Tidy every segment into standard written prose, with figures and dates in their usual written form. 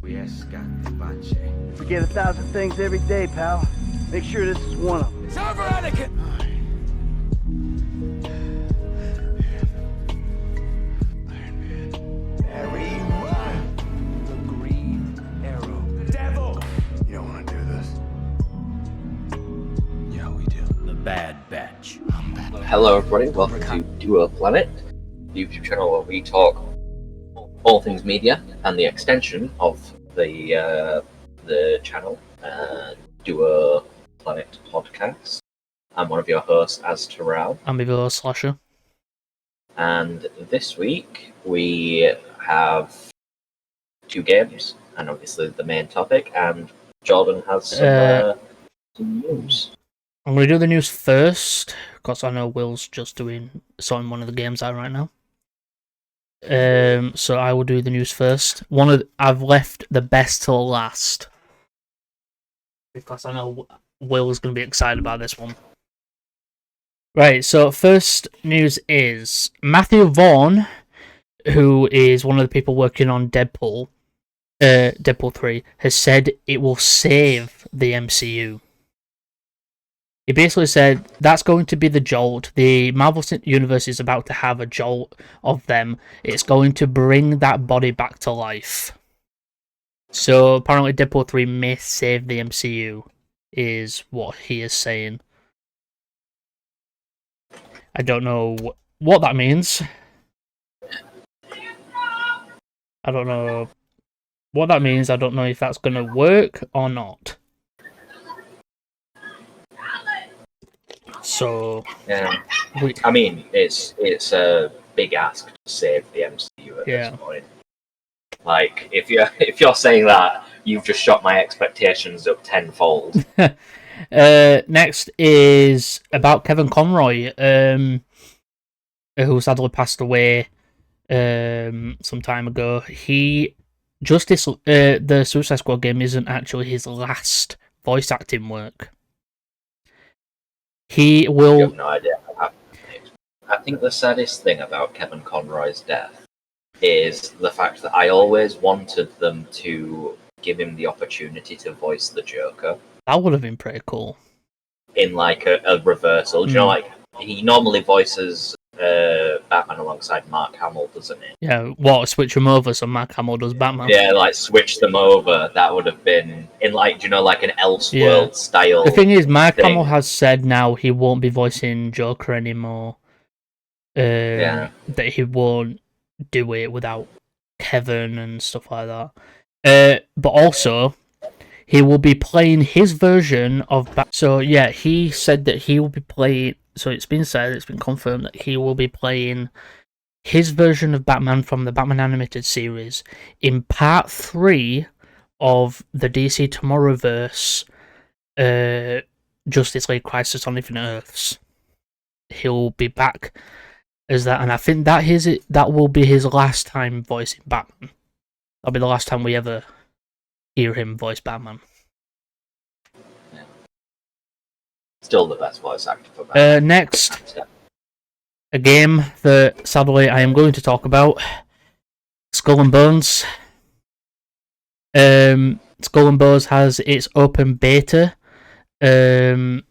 Forget 1,000 things every day, pal. Make sure this is one of them. It's over, Anakin! Very well. The Green Arrow. Devil! You don't want to do this. Yeah, we do. The Bad Batch. Hello everybody, welcome to Duo Planet, the YouTube channel where we talk all things media and the extension of the channel, Duo Planet Podcast. I'm one of your hosts, Azteral. I'm your host, Slasher. And this week we have two games, and obviously the main topic, and Jordan has some news. I'm going to do the news first, because I know Will's just sorting one of the games out right now. So I will do the news first. I've left the best till last, because I know Will's going to be excited about this one. Right, so first news is Matthew Vaughn, who is one of the people working on Deadpool 3, has said it will save the MCU. He basically said that's going to be the jolt. The Marvel Universe is about to have a jolt of them. It's going to bring that body back to life. So apparently Deadpool 3 may save the MCU, is what he is saying. I don't know what that means. I don't know what that means. I don't know if that's going to work or not. So Yeah, I mean, it's a big ask to save the MCU at this point. Like, if you're saying that, you've just shot my expectations up tenfold. Next is about Kevin Conroy, who sadly passed away some time ago. The Suicide Squad game isn't actually his last voice acting work. He will. You have no idea what happened. I think the saddest thing about Kevin Conroy's death is the fact that I always wanted them to give him the opportunity to voice the Joker. That would have been pretty cool. In like a reversal. Do you know, like, he normally voices Batman alongside Mark Hamill, doesn't he? Yeah, switch him over so Mark Hamill does Batman. Yeah, like switch them over. That would have been in, like, do you know, like an Elseworld style. The thing is, Mark Hamill has said now he won't be voicing Joker anymore. That he won't do it without Kevin and stuff like that. But also, he will be playing his version of So yeah, he said that he will be playing. So it's been confirmed that he will be playing his version of Batman from the Batman animated series in Part 3 of the DC Tomorrowverse Justice League Crisis on Infinite Earths. He'll be back as that, and I think that will be his last time voicing Batman. That'll be the last time we ever hear him voice Batman. Still the best voice actor for Batman. Next, a game that sadly I am going to talk about: Skull and Bones. Skull and Bones has its open beta, from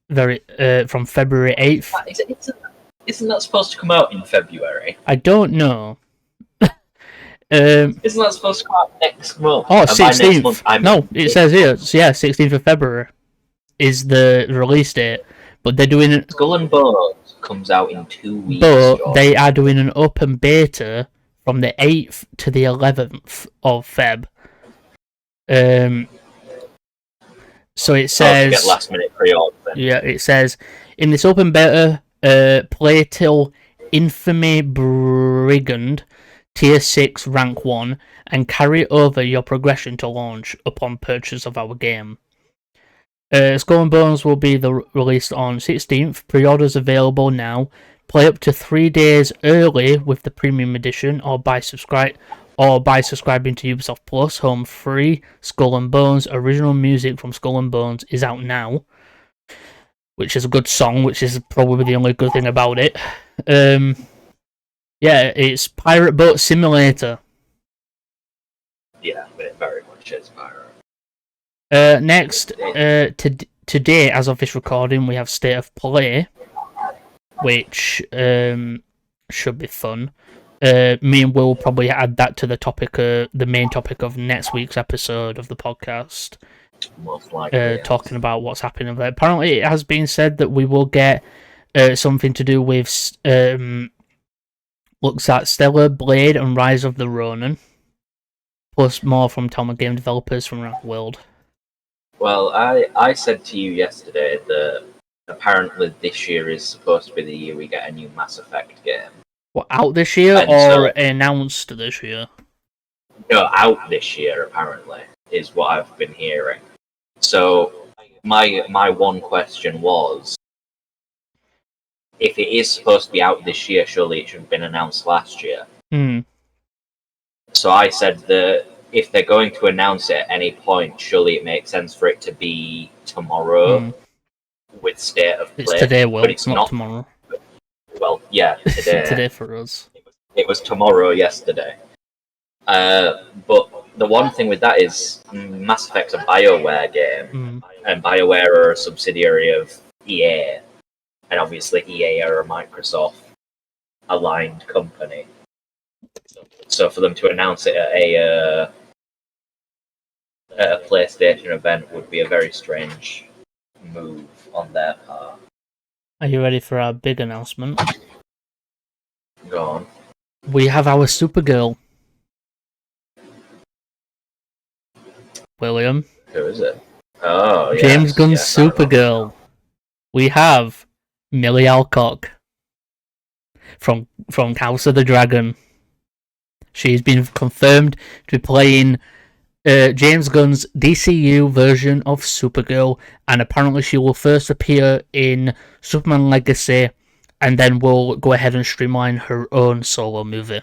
February 8th. Isn't that supposed to come out in February? I don't know. Isn't that supposed to come out next month? Oh, 16th. No, it says here. 16th of February is the release date. But they're doing it. Skull and Bones comes out in 2 weeks. But they are doing an open beta from the 8th to the 11th of Feb. So it says. Get last minute pre-order then. Yeah, it says in this open beta, play till Infamy Brigand Tier 6 Rank 1 and carry over your progression to launch upon purchase of our game. Skull and Bones will be released on 16th. Pre-orders available now. Play up to 3 days early with the premium edition, or by subscribing to Ubisoft Plus. Home free. Skull and Bones original music from Skull and Bones is out now, which is a good song, which is probably the only good thing about it. Yeah, it's Pirate Boat Simulator. Yeah. Cheers, Pyro. Next, today, as of this recording, we have State of Play, which should be fun. Me and Will will probably add that to the main topic of next week's episode of the podcast. Most likely, talking about what's happening there. Apparently, it has been said that we will get something to do with looks at Stellar Blade and Rise of the Ronin, plus more from Telltale game developers from around the world. Well, I said to you yesterday that apparently this year is supposed to be the year we get a new Mass Effect game. What, out this year or announced this year? No, out this year, apparently, is what I've been hearing. So, my one question was, if it is supposed to be out this year, surely it should have been announced last year. So I said that if they're going to announce it at any point, surely it makes sense for it to be tomorrow with State of Play. It's today, Will. But it's not tomorrow. Well, yeah, today. Today for us. It was tomorrow yesterday. But the one thing with that is Mass Effect's a BioWare game, and BioWare are a subsidiary of EA, and obviously EA are a Microsoft-aligned company. So for them to announce it at a PlayStation event would be a very strange move on their part. Are you ready for our big announcement? Go on. We have our Supergirl. William. Who is it? Oh, yes, James Gunn's yes, Supergirl. We have Millie Alcock from House of the Dragon. She's been confirmed to be playing James Gunn's DCU version of Supergirl, and apparently she will first appear in Superman Legacy, and then will go ahead and streamline her own solo movie.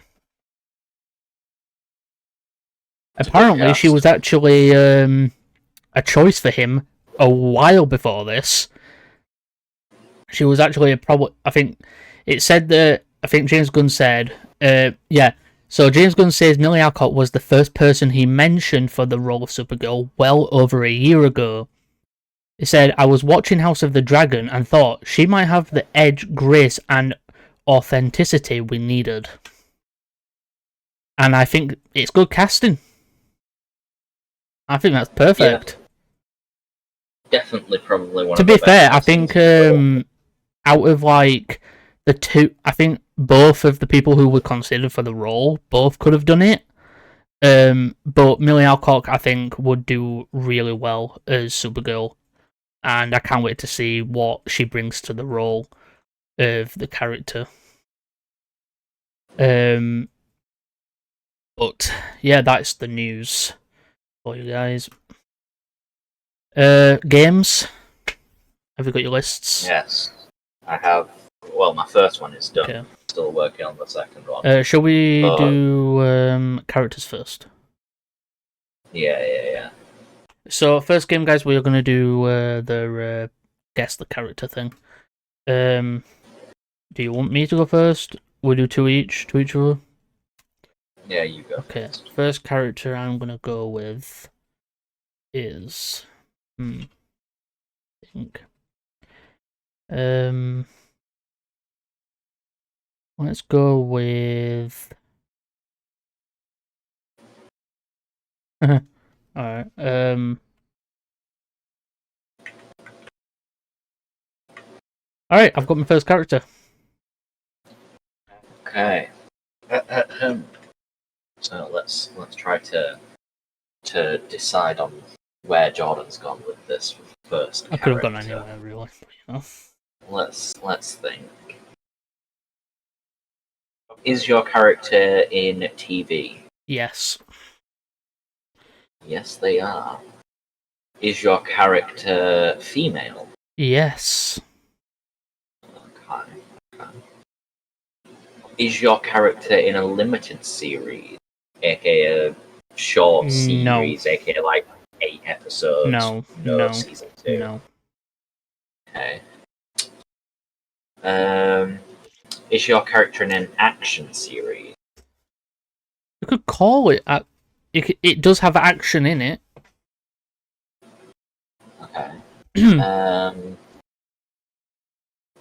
Apparently, she was actually a choice for him a while before this. She was actually I think it said that. I think James Gunn said, So James Gunn says Millie Alcock was the first person he mentioned for the role of Supergirl well over a year ago. He said, I was watching House of the Dragon and thought she might have the edge, grace, and authenticity we needed. And I think it's good casting. I think that's perfect. Yeah. Definitely, probably one. To be fair, I think out of like the two, I think both of the people who were considered for the role both could have done it. But Millie Alcock, I think, would do really well as Supergirl, and I can't wait to see what she brings to the role of the character. But yeah, that's the news for you guys. Games. Have you got your lists? Yes, I have. Well, my first one is done. Okay. Still working on the second one. Shall we do characters first? Yeah. So, first game, guys, we're going to do the guess the character thing. Do you want me to go first? We'll do two each other? Yeah, you go. Okay, first character I'm going to go with is... I think... Let's go with... Alright, Alright, I've got my first character. Okay. So let's try to decide on where Jordan's gone with this first. I could have gone anywhere, really. You know? Let's think. Is your character in TV? Yes. Yes, they are. Is your character female? Yes. Okay. Is your character in a limited series, aka a short series, aka like 8 episodes? No. Season 2. No. Okay. Is your character in an action series? You could call it. it does have action in it. Okay.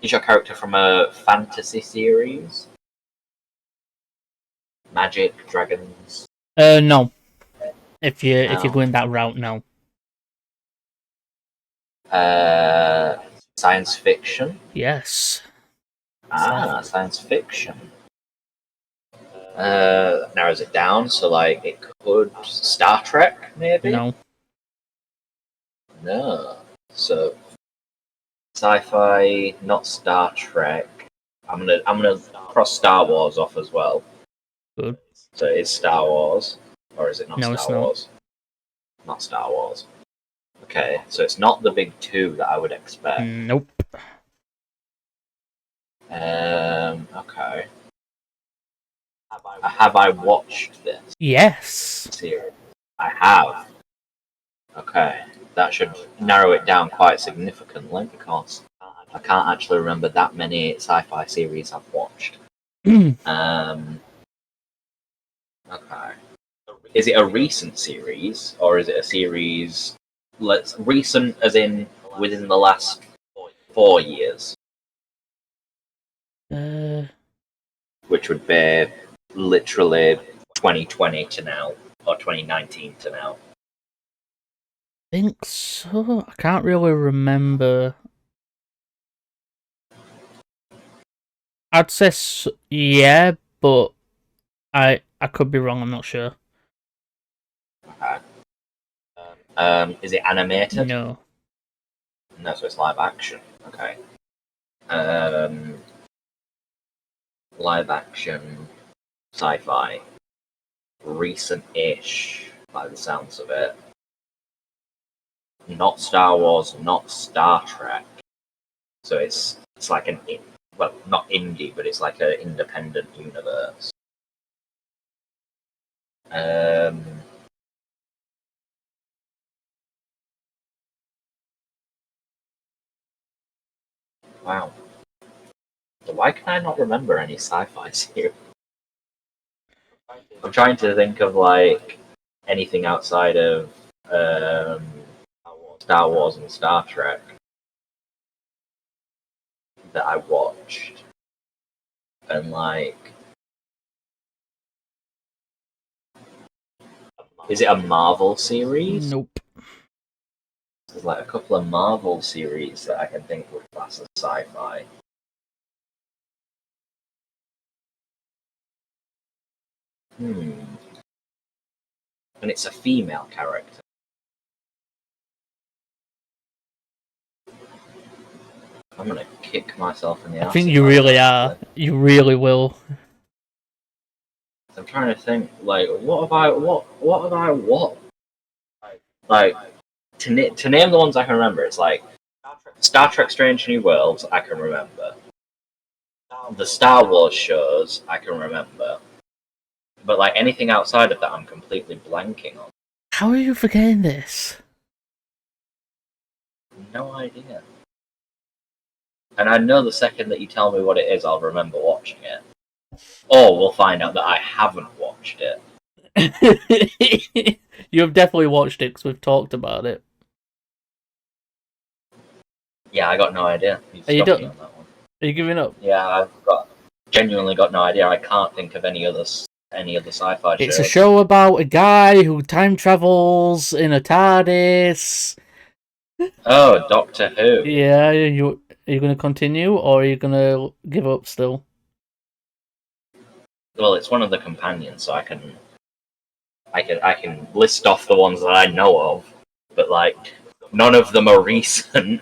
Is your character from a fantasy series? Magic, dragons? No. If you're No. going that route, no. Science fiction? Yes. Science fiction. Narrows it down, so like it could Star Trek, maybe? No. No. So sci-fi, not Star Trek. I'm gonna cross Star Wars off as well. Good. So it's Star Wars, or is it not No, it's Star not. Wars? Not Star Wars. Okay, so it's not the big two that I would expect. Nope. Okay. Have I watched this Yes. series? I have. Okay, that should narrow it down quite significantly because I can't actually remember that many sci-fi series I've watched. Okay. Is it a recent series, or is it a series? Recent as in within the last 4 years, which would be literally 2020 to now, or 2019 to now. think so. I can't really remember. I'd say yeah, but I could be wrong. I'm not sure. Okay. Is it animated? No. No, so it's live action. Okay. Live action, sci-fi, recent-ish, by the sounds of it. Not Star Wars, not Star Trek. So it's like not indie, but it's like an independent universe. Wow. Why can I not remember any sci-fi series? I'm trying to think of like anything outside of Star Wars and Star Trek that I watched, and like, is it a Marvel series? Nope. There's like a couple of Marvel series that I can think would class as sci-fi. And it's a female character. I'm gonna kick myself in the ass. I think you really are. You really will. I'm trying to think, like, what have I watched? Like, to name the ones I can remember, it's like Star Trek Strange New Worlds, I can remember. The Star Wars shows, I can remember. But, like, anything outside of that, I'm completely blanking on. How are you forgetting this? No idea. And I know the second that you tell me what it is, I'll remember watching it. Or we'll find out that I haven't watched it. You have definitely watched it because we've talked about it. Yeah, I got no idea. Are you stumped done? me on that one. Are you giving up? Yeah, I've genuinely got no idea. I can't think of any other sci-fi shows. It's a show about a guy who time travels in a TARDIS. Oh, Doctor Who. Yeah, are you going to continue or are you going to give up still? Well, it's one of the companions, so I can list off the ones that I know of, but like none of them are recent.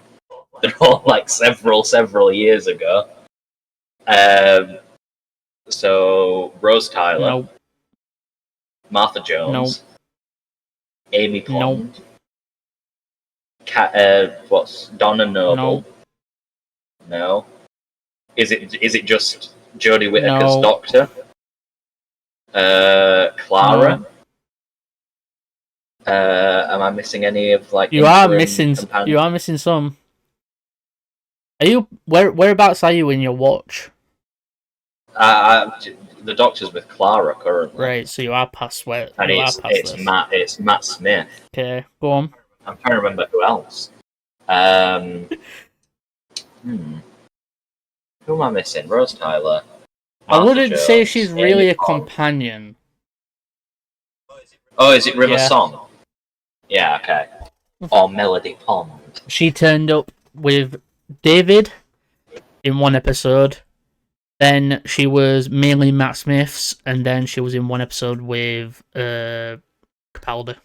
They're all like several years ago. So Rose Tyler, No. Martha Jones, Amy Pond, what's Donna Noble? No. Is it just Jodie Whittaker's Doctor? Clara. No. Am I missing any of like? You are missing some. Are you whereabouts are you in your watch? the Doctor's with Clara currently. Right, so you are past where And you are past this. It's Matt Smith. Okay, go on. I'm trying to remember who else. Who am I missing? Rose Tyler. I Martha wouldn't say Jones, she's Amy really a Pond. companion. Oh, is it River Yeah. Song? Yeah, okay. Or Melody Pond. She turned up with David in one episode. Then she was mainly Matt Smith's, and then she was in one episode with Capaldi.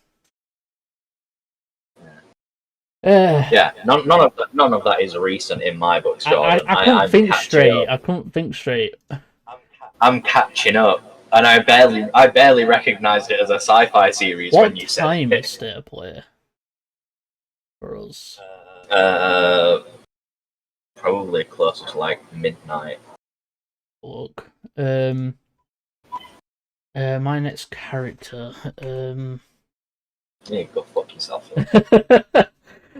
Yeah, none of that is recent in my books, Jordan. I couldn't I'm think catching straight. up. I couldn't think straight. I'm catching up, and I barely recognised it as a sci-fi series What when you said time it. is State of Play for us? Probably closer to like midnight. Look, my next character. Yeah, go fuck yourself.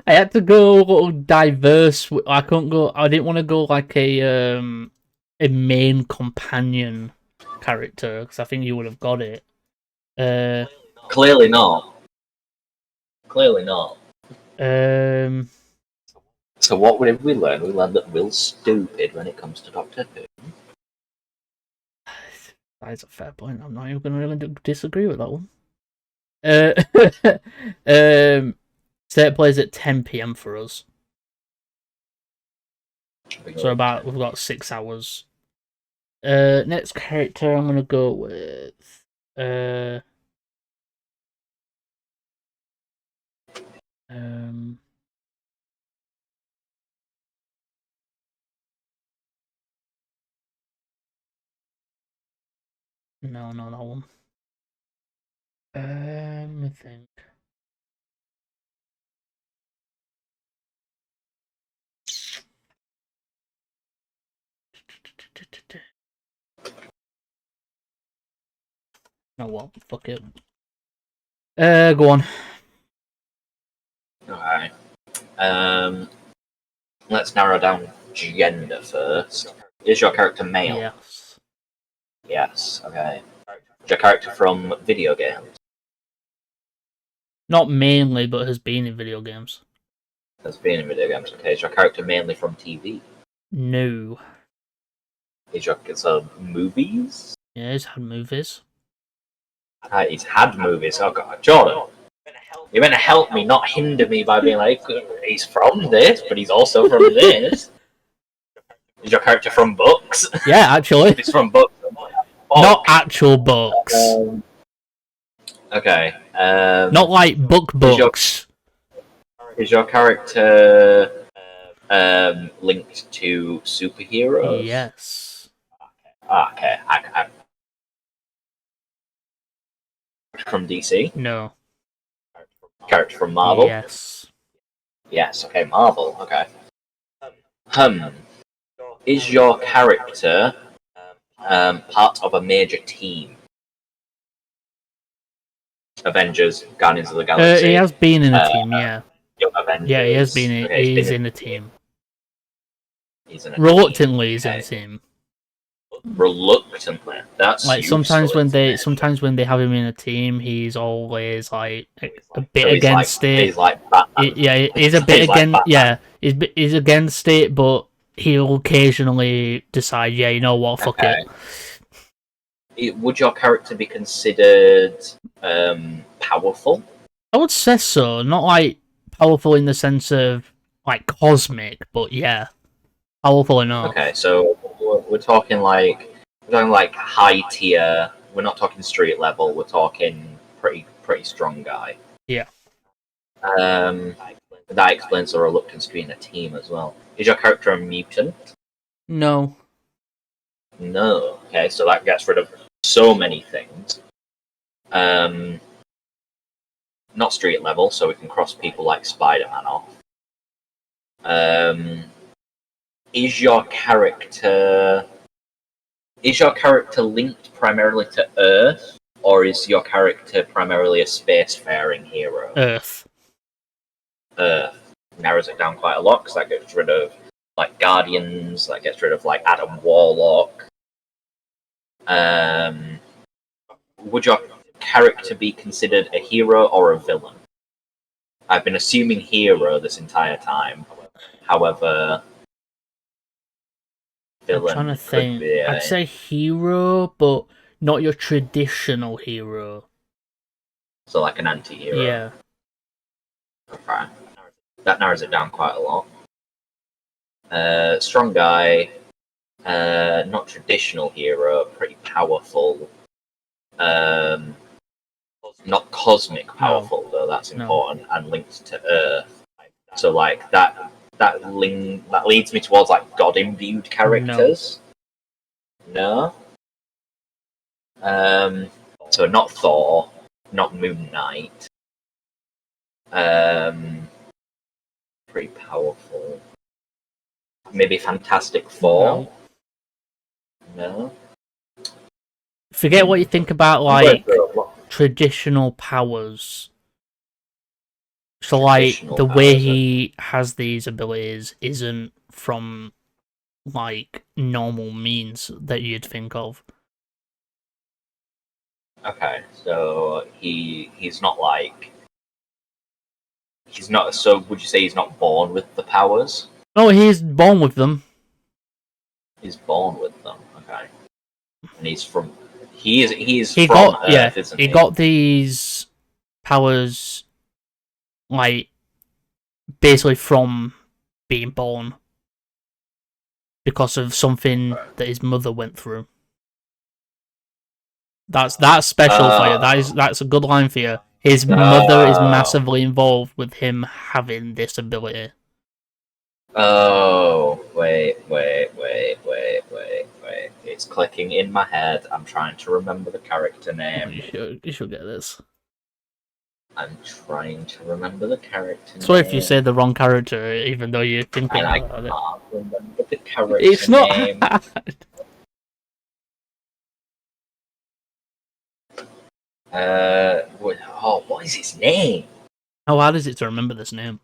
I had to go a little diverse. I couldn't go. I didn't want to go like a main companion character because I think you would have got it. Clearly not. Clearly not. So what did we learn? We learned that Will's stupid when it comes to Doctor Who. That's a fair point. I'm not even going to really disagree with that one. State plays at 10 p.m. for us. So we've got 6 hours. Next character I'm gonna go with no, not that one. Let me think. No, what? Fuck it. Go on. Alright. Let's narrow down gender first. Is your character male? Yes. Yes, okay. Is your character from video games? Not mainly, but has been in video games. Has been in video games, okay. Is your character mainly from TV? No. Is your movies? Yeah, he's had movies. He's had movies. Oh god, Jordan. You're meant to help me, not hinder me by being like, he's from this, but he's also from this. Is your character from books? Yeah, actually. He's from books. Not actual books. Okay. Not like books. Is your character linked to superheroes? Yes. Okay. I from DC? No. Character from Marvel? Yes. Yes, okay, Marvel, okay. Is your character part of a major team? Avengers, Guardians of the Galaxy? He has been in a team, yeah. Young Avengers. Yeah, he has been. Okay, He's in a team. He's in a Reluctantly, team. he's in Okay. a team. Reluctantly. That's Like useful sometimes when information. they have him in a team, he's always like a bit So against it. He's like Batman. Yeah, he's a bit He's like against. Batman. Yeah, he's against it, but he'll occasionally decide, yeah, you know what, fuck it. Would your character be considered powerful? I would say so. Not like powerful in the sense of like cosmic, but yeah, powerful enough. Okay, so we're talking like high tier. We're not talking street level. We're talking pretty strong guy. Yeah. That explains the reluctance to be in a team as well. Is your character a mutant? No. No. Okay, so that gets rid of so many things. Not street level, so we can cross people like Spider-Man off. Is your character linked primarily to Earth, or is your character primarily a spacefaring hero? Earth. Earth narrows it down quite a lot because that gets rid of like Guardians, that gets rid of like Adam Warlock. Would your character be considered a hero or a villain? I've been assuming hero this entire time. However, I'm trying to villain could think. be I'd say hero, but not your traditional hero. so like an anti-hero. Yeah. Okay. That narrows it down quite a lot. Strong guy, not traditional hero, pretty powerful. Not cosmic powerful though. That's important, and linked to Earth. So like that leads me towards like god imbued characters. No. So not Thor, not Moon Knight. Pretty powerful. Maybe Fantastic Four. No. Forget what you think about like traditional powers. So like the way he has these abilities isn't from like normal means that you'd think of. Okay, so he's not like he's not. So would you say he's not born with the powers? No, he's born with them. He's born with them. Okay, and he's from. He's He from got Earth, isn't he? he got these powers like basically from being born because of something that his mother went through. That's special for you. That's a good line for you. His mother is massively involved with him having this ability. Oh, wait. It's clicking in my head. I'm trying to remember the character name. You should get this. I'm trying to remember the character name. So if you say the wrong character, even though you're thinking and I about it. can't remember the character It's not name. hard. What is his name? How hard is it to remember this name?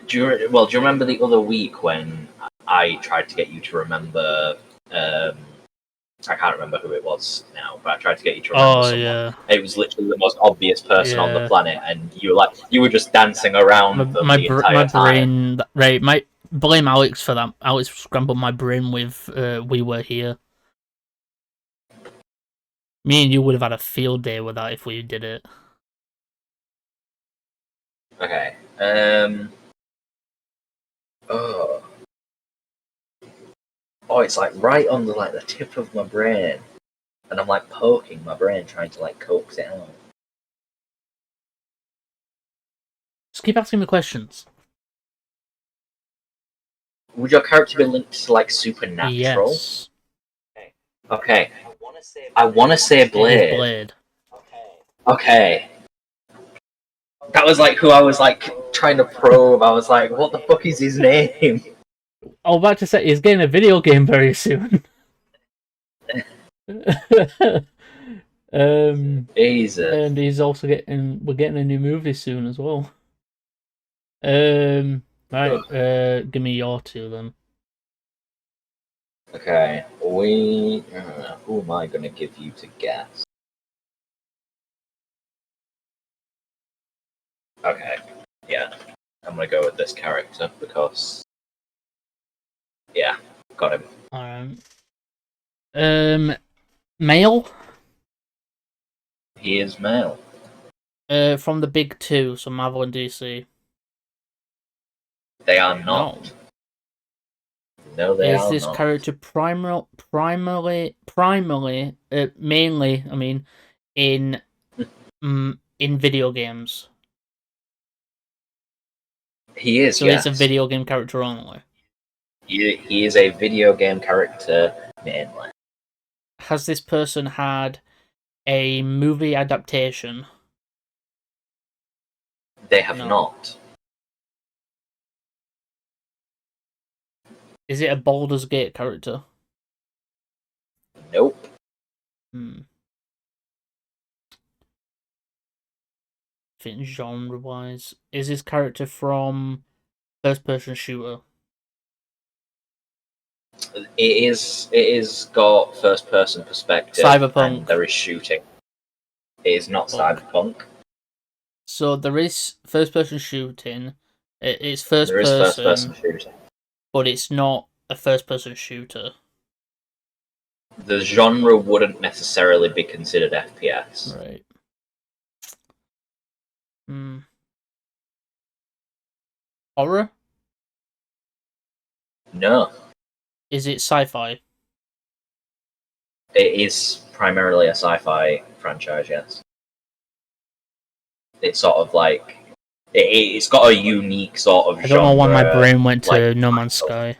Do you remember the other week when I tried to get you to remember? I can't remember who it was now, but I tried to get you to remember someone. Yeah. It was literally the most obvious person on the planet, and you were just dancing around them the entire time. Brain, right? Might blame Alex for that. Alex scrambled my brain with "We Were Here." Me and you would have had a field day with that if we did it. Okay. Oh, it's like right on the tip of my brain, and I'm like poking my brain trying to like coax it out. Just keep asking me questions. Would your character be linked to like supernatural? Yes. Okay. I want to say Blade. Blade. Okay. That was like who I was like trying to probe. I was like, what the fuck is his name? I was about to say he's getting a video game very soon. Jesus. And he's also we're getting a new movie soon as well. Right, give me your two then. Okay, who am I gonna give you to guess? Okay, yeah, I'm gonna go with this character because, yeah, got him. Alright. Male? He is male. From the big two, so Marvel and DC. They are not. No, they are not. Is this character mainly, I mean, in video games? He is, so yes. it's a video game character only? He is a video game character mainly. Has this person had a movie adaptation? They have not. Is it a Baldur's Gate character? Nope. I think genre-wise, is this character from first-person shooter? It is got first person perspective. Cyberpunk. And there is shooting. It is not cyberpunk. So there is first person shooting. It's There is first person shooting. but it's not a first person shooter. The genre wouldn't necessarily be considered FPS. Right. Horror? No. Is it sci-fi? It is primarily a sci-fi franchise, yes. It's sort of like... It's got a unique sort of genre. I don't know why my brain went to like, No Man's Sky.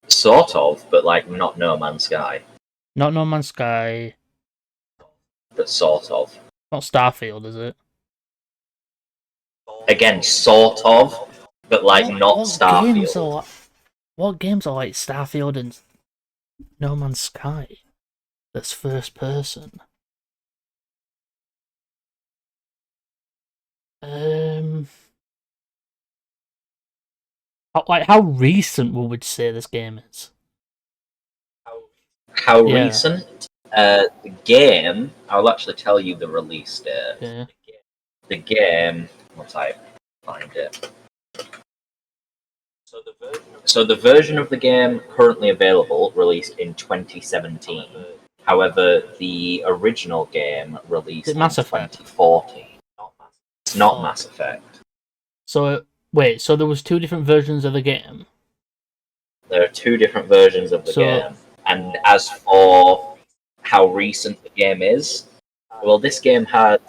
Sort of, but like not No Man's Sky. Not No Man's Sky. But sort of. Not Starfield, is it? Again, sort of, but like not Starfield. What games are like Starfield and No Man's Sky? That's first person. How recent would we say this game is? How recent? The game, I'll actually tell you the release date. Yeah. The game, once I find it. So the version of the game currently available Is released in 2017. However, the original game released in Mass Effect? 2014. It's not Mass Effect. So wait, so there was two different versions of the game? There are two different versions of the game. And as for how recent the game is, well, this game had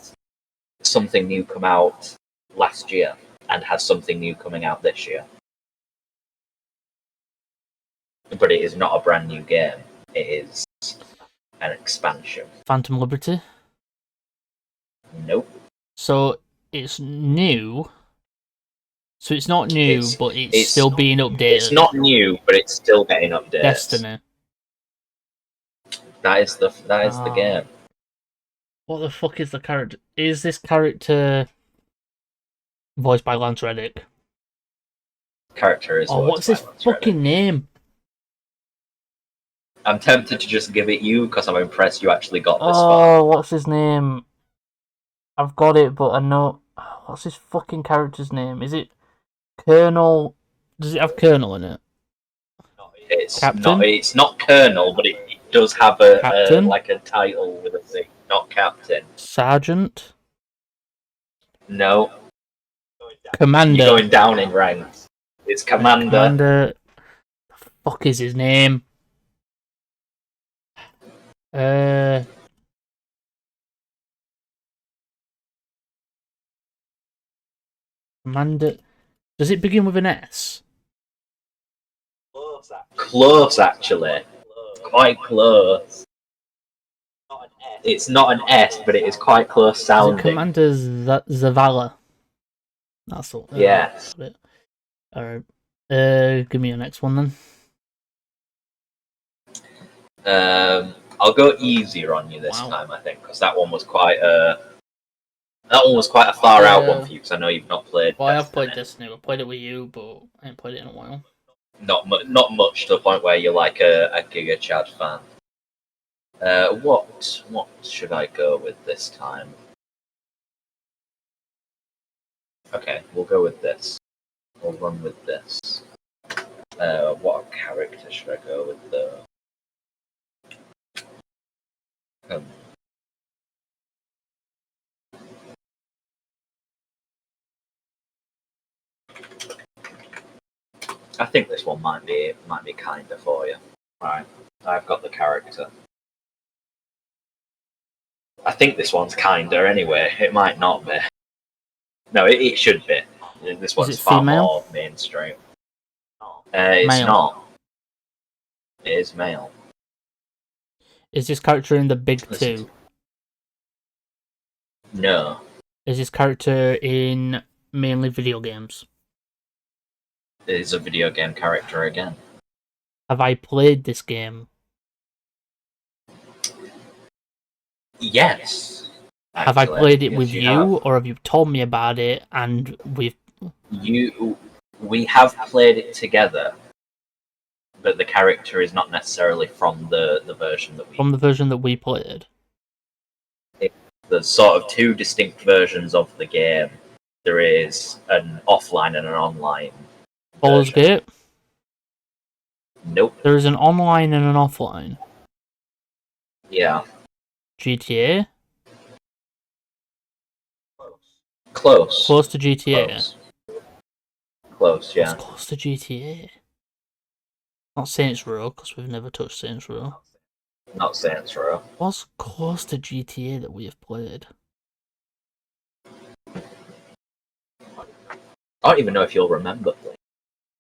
something new come out last year and has something new coming out this year. But it is not a brand new game. It is an expansion. Phantom Liberty? Nope. So it's new. So it's not new, but it's still being updated. It's not new, but it's still getting updated. Destiny. That is the game. What the fuck is the character? Is this character voiced by Lance Reddick? Character is. What's his fucking name? I'm tempted to just give it you because I'm impressed you actually got this far. What's his name? I've got it, but I know. What's his fucking character's name? Is it Colonel? Does it have Colonel in it? It's Captain? not. It's not Colonel, but it does have a title with a thing. Not Captain. Sergeant? No. Commander. You're going down in ranks. It's Commander. Commander. The fuck is his name? Commander. Does it begin with an S? Close, actually. Quite close. It's not an S, but it is quite close sounding. Is it Commander Zavala? That's all. Yes. Alright. Give me your next one then. I'll go easier on you this time, I think, because that one was quite a far out one for you, because I know you've not played. Well, I have played Destiny. I played it with you, but I ain't played it in a while. Not much to the point where you're like a Giga Chad fan. What should I go with this time? Okay, we'll go with this. We'll run with this. What character should I go with though? I think this one might be kinder for you. Right, I've got the character. I think this one's kinder anyway. It might not be. No, it should be. This one's far more mainstream. It's male. not. It is male. Is this character in the Big Two? No. Is this character in mainly video games? It is a video game character again. Have I played this game? Yes. Have I played it with you, or have you told me about it and we've... we have played it together, but the character is not necessarily from the version that we. From the version that we played. There's sort of two distinct versions of the game. There is an offline and an online. Baldur's Gate? Nope. There's an online and an offline. Yeah. GTA? Close. Close to GTA. Close, yeah. What's close to GTA? Not Saints Row, because we've never touched Saints Row. Not Saints Row. What's close to GTA that we have played? I don't even know if you'll remember.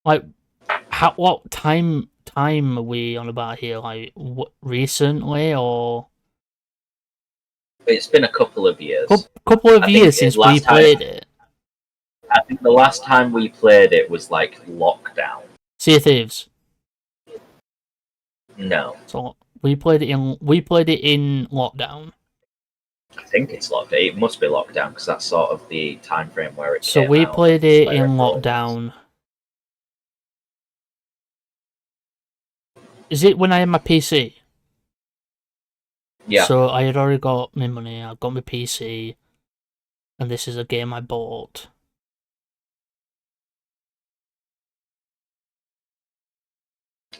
Like, what time are we on about here? Like, recently, or It's been a couple of years. Couple of years since we played it. I think the last time we played it was like lockdown. Sea of Thieves. No. So we played it in lockdown. I think it's lockdown. It must be lockdown because that's sort of the time frame where it. So came we out, played it in lockdown. Is it when I had my PC? Yeah. So I had already got my money. I got my PC, and this is a game I bought.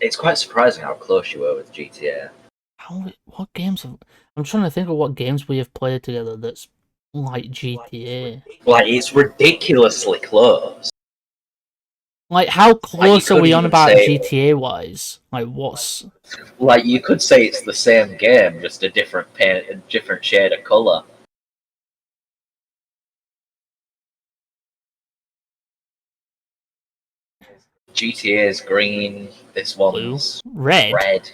It's quite surprising how close you were with GTA. What games have... I'm trying to think of what games we have played together that's like GTA. Like, it's ridiculously close. Like, how close are we on about say... GTA-wise? Like, what's... Like, you could say it's the same game, just a different paint, a different shade of colour. GTA is green, this one's... Blue? Red?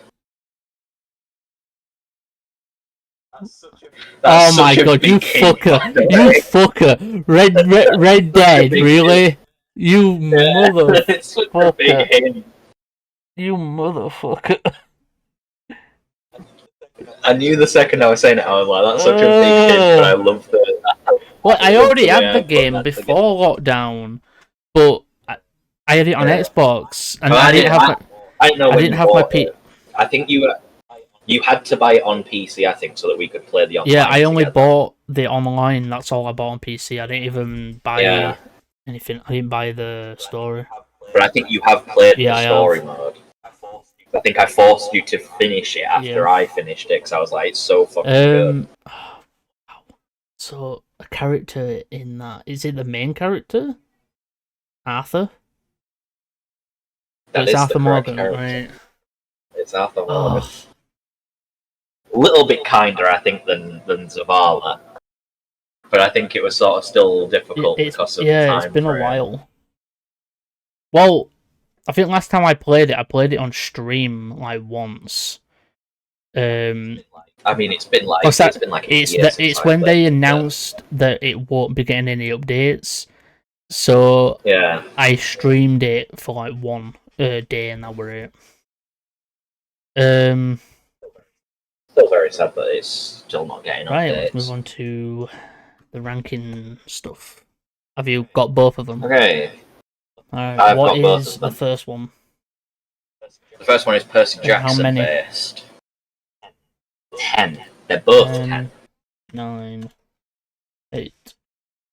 That's oh my god, you fucker! You fucker! Red Dead, really? You motherfucker! You motherfucker! I knew the second I was saying it, I was like, "That's such a big hint," but I love the. Well, I already had the game before lockdown, but I had it on Xbox, and I didn't have my PC. I think you had to buy it on PC, I think, so that we could play the online. Yeah, I only together. bought the online. That's all I bought on PC. I didn't even buy anything. I didn't buy the story. But I think you have played the story mode. I think I forced you to finish it after I finished it because I was like, it's so fucking good. So a character in that, is it the main character? Arthur? That it's is Arthur Morgan, character. right? It's Arthur Morgan. A little bit kinder, I think, than Zavala. But I think it was sort of still difficult because of the time it's been frame. a while. Well, I think last time I played it on stream like once. I mean, it's been like it's when they announced that it won't be getting any updates. So yeah, I streamed it for like one day, and that were it. Still very sad that it's still not getting updates. Right, let's move on to the ranking stuff. Have you got both of them? Okay. Alright, what is the first one? The first one is Percy Jackson based. 10. They're both 10. 9, 8,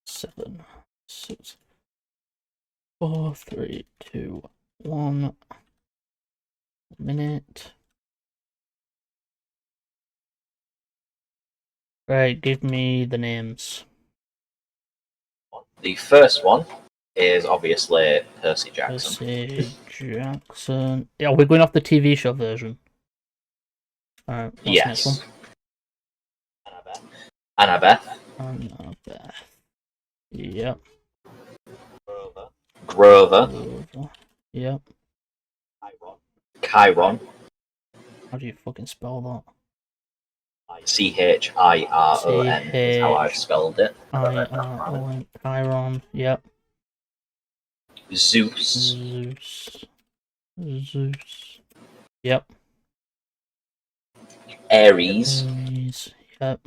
7, 6, 4, 3, 2, 1. Minute. Right, give me the names. The first one is obviously Percy Jackson. Percy Jackson. Yeah, we're going off the TV show version. Alright, what's the next one? Annabeth. Yep. Grover. Yep. Chiron. How do you fucking spell that? Chiron is how I've spelled it. Chiron. Chiron. Yep. Zeus. Yep. Ares. Yep.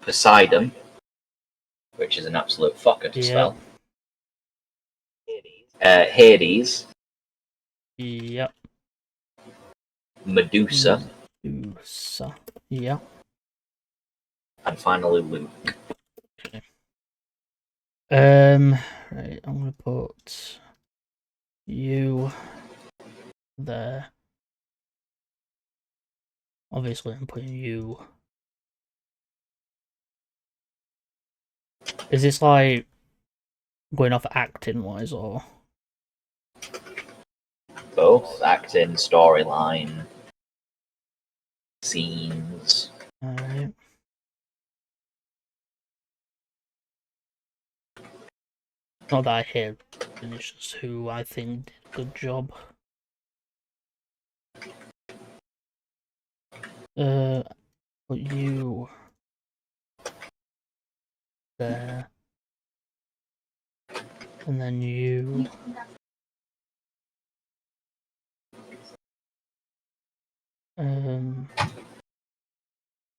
Poseidon, which is an absolute fucker to spell. Hades, Yep. Medusa, Medusa. Yep. and finally Luke. Okay. Right, I'm gonna put you there. Obviously, I'm putting you. Is this like going off acting wise or? Both acting, storyline, scenes. Alright. Not that I hate it, it's just who I think did a good job. Put you there. And then you.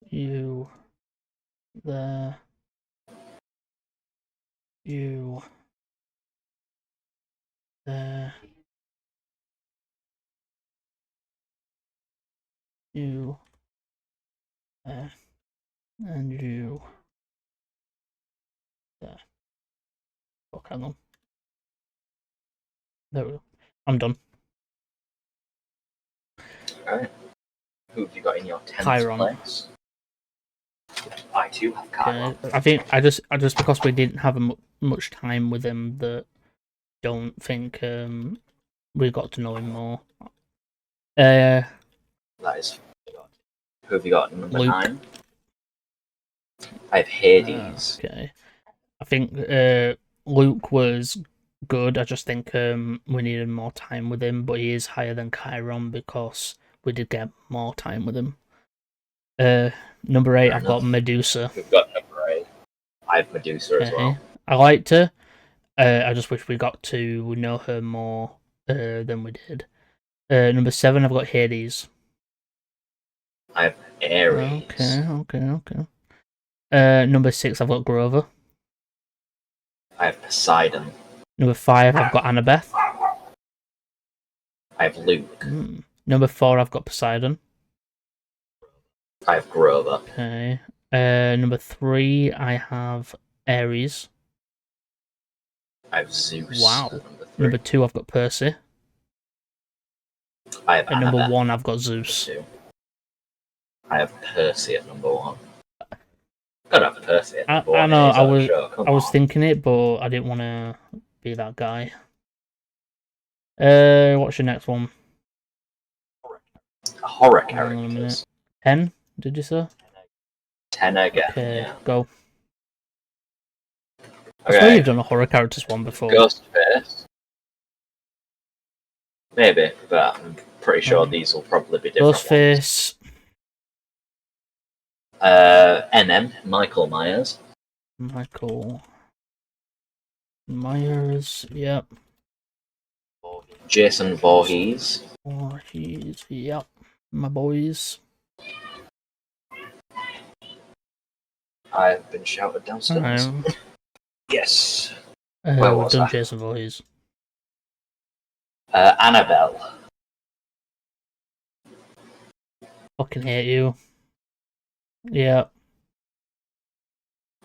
You there. You there. You there. And you there. Fuck, hang on. There we go. I'm done. Alright. Who have you got in your 10th Chiron. place? I too have Chiron. Okay. I think I just because we didn't have much time with him, that don't think we got to know him more. That is. Who have you got in number Luke. 9? I have Hades. Okay. I think Luke was good. I just think we needed more time with him, but he is higher than Chiron because we did get more time with him. Number 8, I've got Medusa. We've got number 8. I have Medusa as well. I liked her. I just wish we got to know her more than we did. Number 7, I've got Hades. I have Ares. Okay. Number 6, I've got Grover. I have Poseidon. Number 5, I've got Annabeth. I have Luke. Number 4, I've got Poseidon. I have Grover. Okay. Number 3, I have Ares. I have Zeus. Wow. Number 2, I've got Percy. I have And number Annabeth. 1, I've got Zeus. I have Percy at number 1. Gotta have Percy at number 1. I know. I was on. thinking it, but I didn't want to be that guy. What's your next one? Horror Hang on a minute. characters. 10, did you say? 10 again. Okay, Yeah. go. I swear you've done a horror characters one before. Ghostface. Maybe, but I'm pretty sure these will probably be different. Ghostface. NM, Michael Myers. Michael Myers. Yep. Jason Voorhees. Voorhees. Yep. My boys. I've been shouted downstairs. Yes. Where We've was done I? Jason Voorhees. Annabelle. Fucking hate you. Yeah.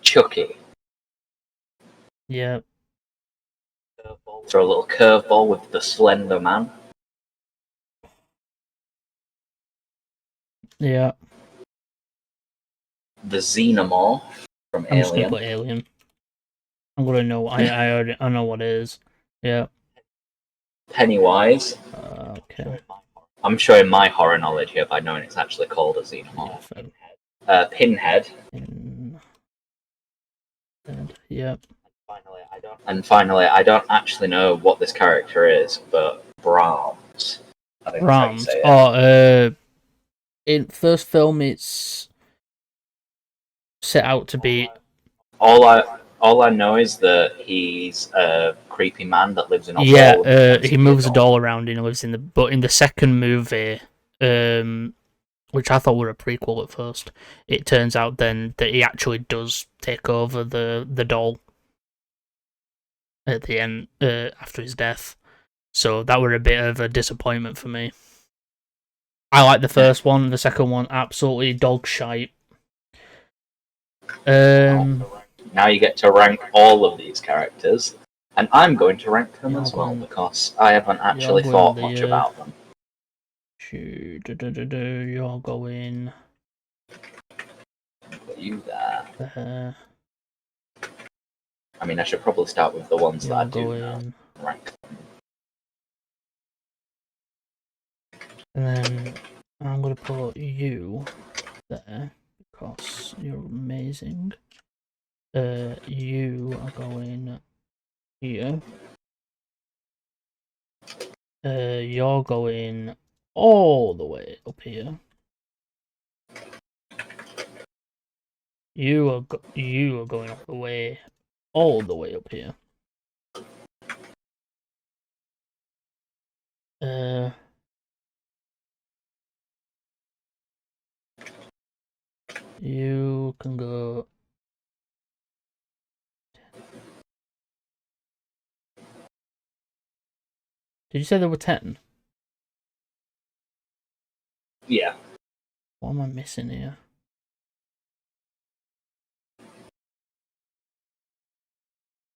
Chucky. Yeah. Throw a little curveball with the Slender Man. Yeah. The Xenomorph from I'm just gonna Alien. put Alien. I'm gonna know. I know what it is. Yeah. Pennywise. Okay. I'm showing my horror knowledge here by knowing it's actually called a Xenomorph. Pinhead. Yep. And finally, I don't actually know what this character is, but Brahms. I think that's how you Brahms. say it. In first film, it's set out to be. All I know is that he's a creepy man that lives in a hall. He moves a doll around and lives in the. But in the second movie, which I thought were a prequel at first, it turns out then that he actually does take over the doll. at the end after his death. So that were a bit of a disappointment for me. I like the first one. The second one, absolutely dog shite. Now you get to rank all of these characters, and I'm going to rank them as well because I haven't actually thought much about them. You're going. Put you there. Uh, I mean, I should probably start with the ones that I do know. Rank them. And then I'm going to put you there because you're amazing. You are going here. You're going all the way up here. You are going all the way up here. You can go. Did you say there were 10? Yeah. What am I missing here?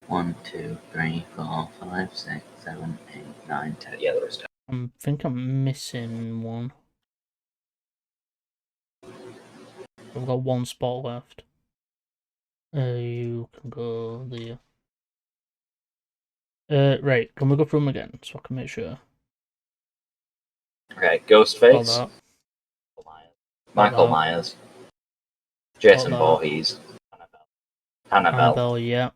One, 2, 3, 4, 5, 6, 7, 8, 9, 10. Yeah, there was 10. I think I'm missing one. I've got one spot left. You can go there. Right, can we go through them again so I can make sure? Okay, Ghostface, Michael Myers, Jason Voorhees, Annabelle, yeah.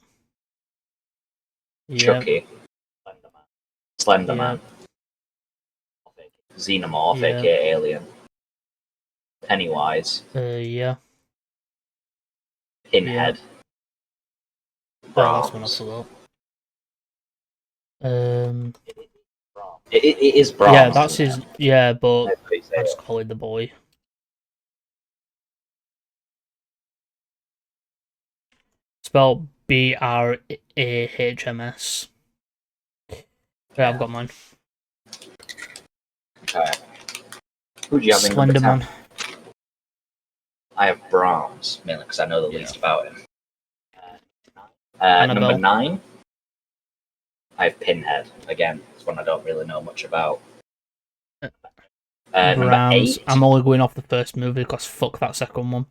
Chucky, Slenderman, Xenomorph, aka Alien, Pennywise, yeah. Pinhead, That's one I Brahms. forgot. It is Brahms. Yeah, that's his. Yeah, but I just call it the boy. Spelled Brahms. Yeah, I've got mine. Okay. Who do you have in number 10? I have Brahms, mainly because I know the least about him. Number 9, I have Pinhead. Again, it's one I don't really know much about. Number 8, I'm only going off the first movie because fuck that second one.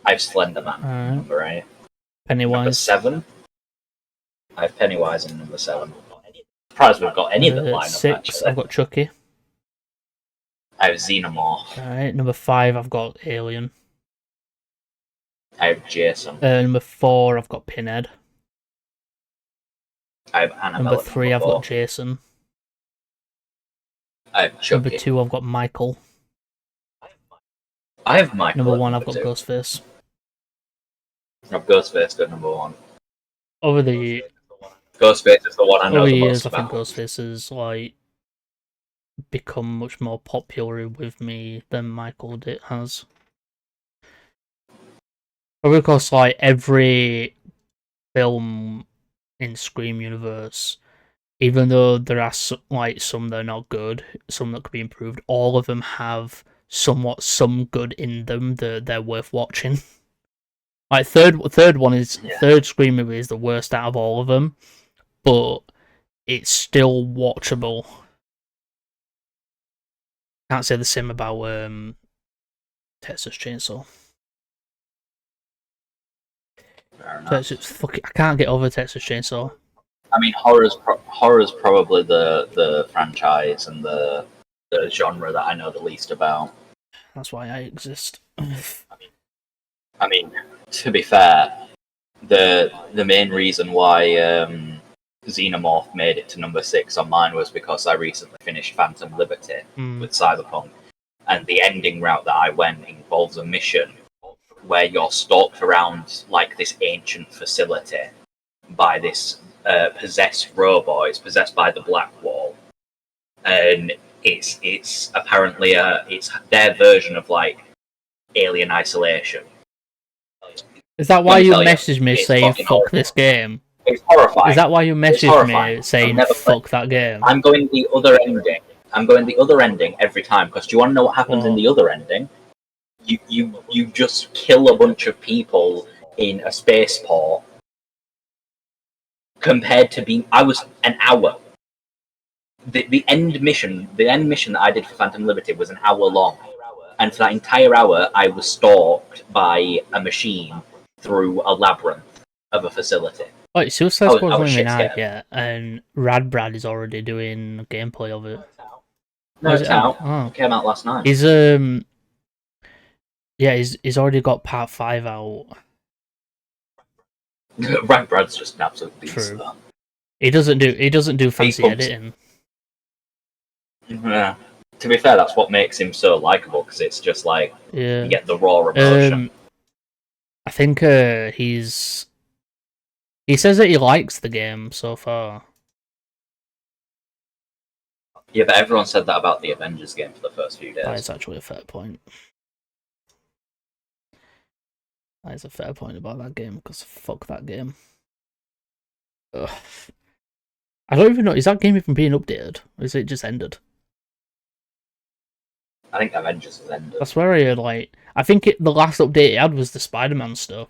I have Slenderman. Number 8. Pennywise. Number 7, I have Pennywise in number 7. Surprised we've got any of the lineup. 6, actually. I've got Chucky. I have Xenomorph. Alright, number 5, I've got Alien. I have Jason. Number 4, I've got Pinhead. I have Annabelle. Number 3, I've got Jason. I have Chucky. Number 2, I've got Michael. I have Michael. Number 1, I've got Ghostface. I've Ghostface at number 1. Over the Ghostface is the one I know the years, most about. I think Ghostface has like become much more popular with me than Michael has. Probably because like every film in Scream universe, even though there are some that are not good, some that could be improved, all of them have somewhat some good in them that they're worth watching. Like third Scream movie is the worst out of all of them, but it's still watchable. Can't say the same about Texas Chainsaw. I can't get over Texas Chainsaw. I mean, horror's probably the franchise and the genre that I know the least about. That's why I exist. I mean, to be fair, the main reason why Xenomorph made it to number 6 on mine was because I recently finished Phantom Liberty with Cyberpunk, and the ending route that I went involves a mission where you're stalked around like this ancient facility by this possessed robot. It's possessed by the Black Wall, and it's apparently it's their version of like Alien Isolation. Is that why you messaged me saying "fuck this game"? It's horrifying. Is that why you It's messaged horrifying. me saying I've never fuck that game? I'm going the other ending. I'm going the other ending every time, because do you want to know what happens in What? the other ending? You just kill a bunch of people in a spaceport. Compared to being, I was an hour. The end mission that I did for Phantom Liberty was an hour long, and for that entire hour, I was stalked by a machine through a labyrinth of a facility. Wait, Suicide I Squad's not was even shit out scared. yet, and Rad Brad is already doing gameplay of it. No, Is it's it out. Oh. It came out last night. He's yeah, he's already got part 5 out. Rank Brad's just an absolute beast. True. Though. He doesn't do fancy pumps- editing. Yeah. To be fair, that's what makes him so likable, because it's just like Yeah. you get the raw emotion. I think he says that he likes the game so far. Yeah, but everyone said that about the Avengers game for the first few days. That is actually a fair point. That is a fair point about that game, because fuck that game. Ugh. I don't even know, is that game even being updated? Or is it just ended? I think Avengers has ended. That's where I heard, like, I think the last update it had was the Spider-Man stuff.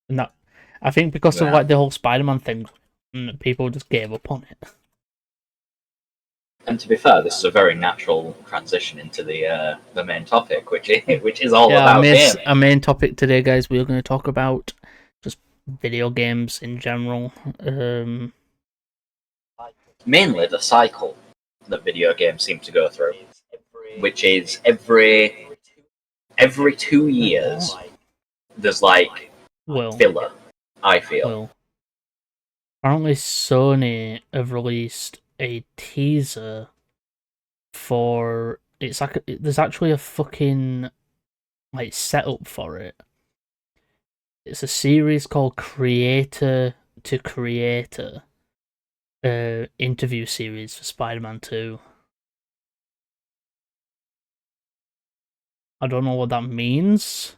And that, I think because of, like, the whole Spider-Man thing, people just gave up on it. And to be fair, this is a very natural transition into the main topic, which is all about gaming. Our main topic today, guys, we're going to talk about just video games in general. Mainly the cycle that video games seem to go through, which is every 2 years there's like filler. I feel. Well, apparently Sony have released a teaser for it's like there's actually a fucking like setup for it. It's a series called Creator to Creator interview series for Spider-Man 2. I don't know what that means.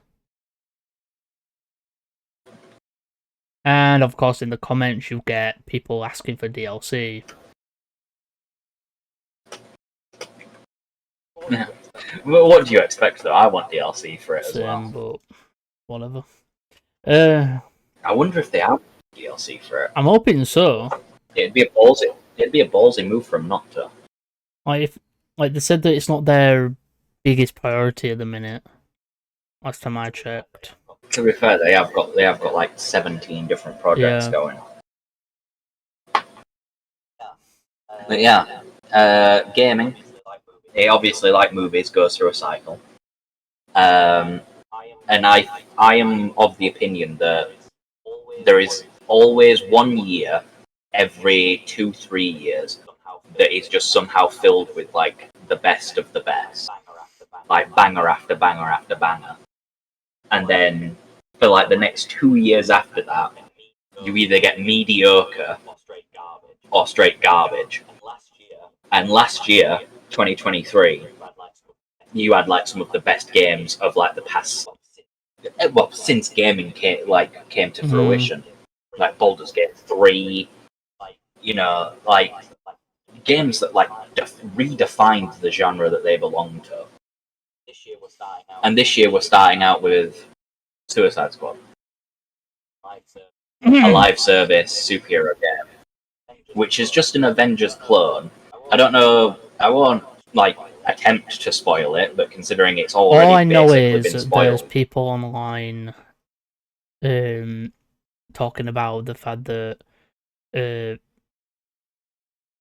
And of course in the comments you get people asking for DLC. Yeah. Well, what do you expect though? I want DLC for it as well. But whatever. I wonder if they have DLC for it. I'm hoping so. It'd be a ballsy move from not to. Like they said that it's not their biggest priority at the minute. Last time I checked. To be fair, they have got like 17 different projects going. But yeah, gaming. It obviously, like movies, goes through a cycle. And I am of the opinion that there is always 1 year every 2-3 years that is just somehow filled with like the best of the best, like banger after banger after banger, and then for like the next 2 years after that, you either get mediocre or straight garbage. And last year, 2023, you had like some of the best games of like the past, well, since gaming came to fruition, like Baldur's Gate 3, you know, like games that like redefined the genre that they belong to. And this year we're starting out with Suicide Squad, a live service superhero game, which is just an Avengers clone. I don't know. I won't like attempt to spoil it, but considering it's already all I know basically is been that spoiled, there's people online talking about the fact that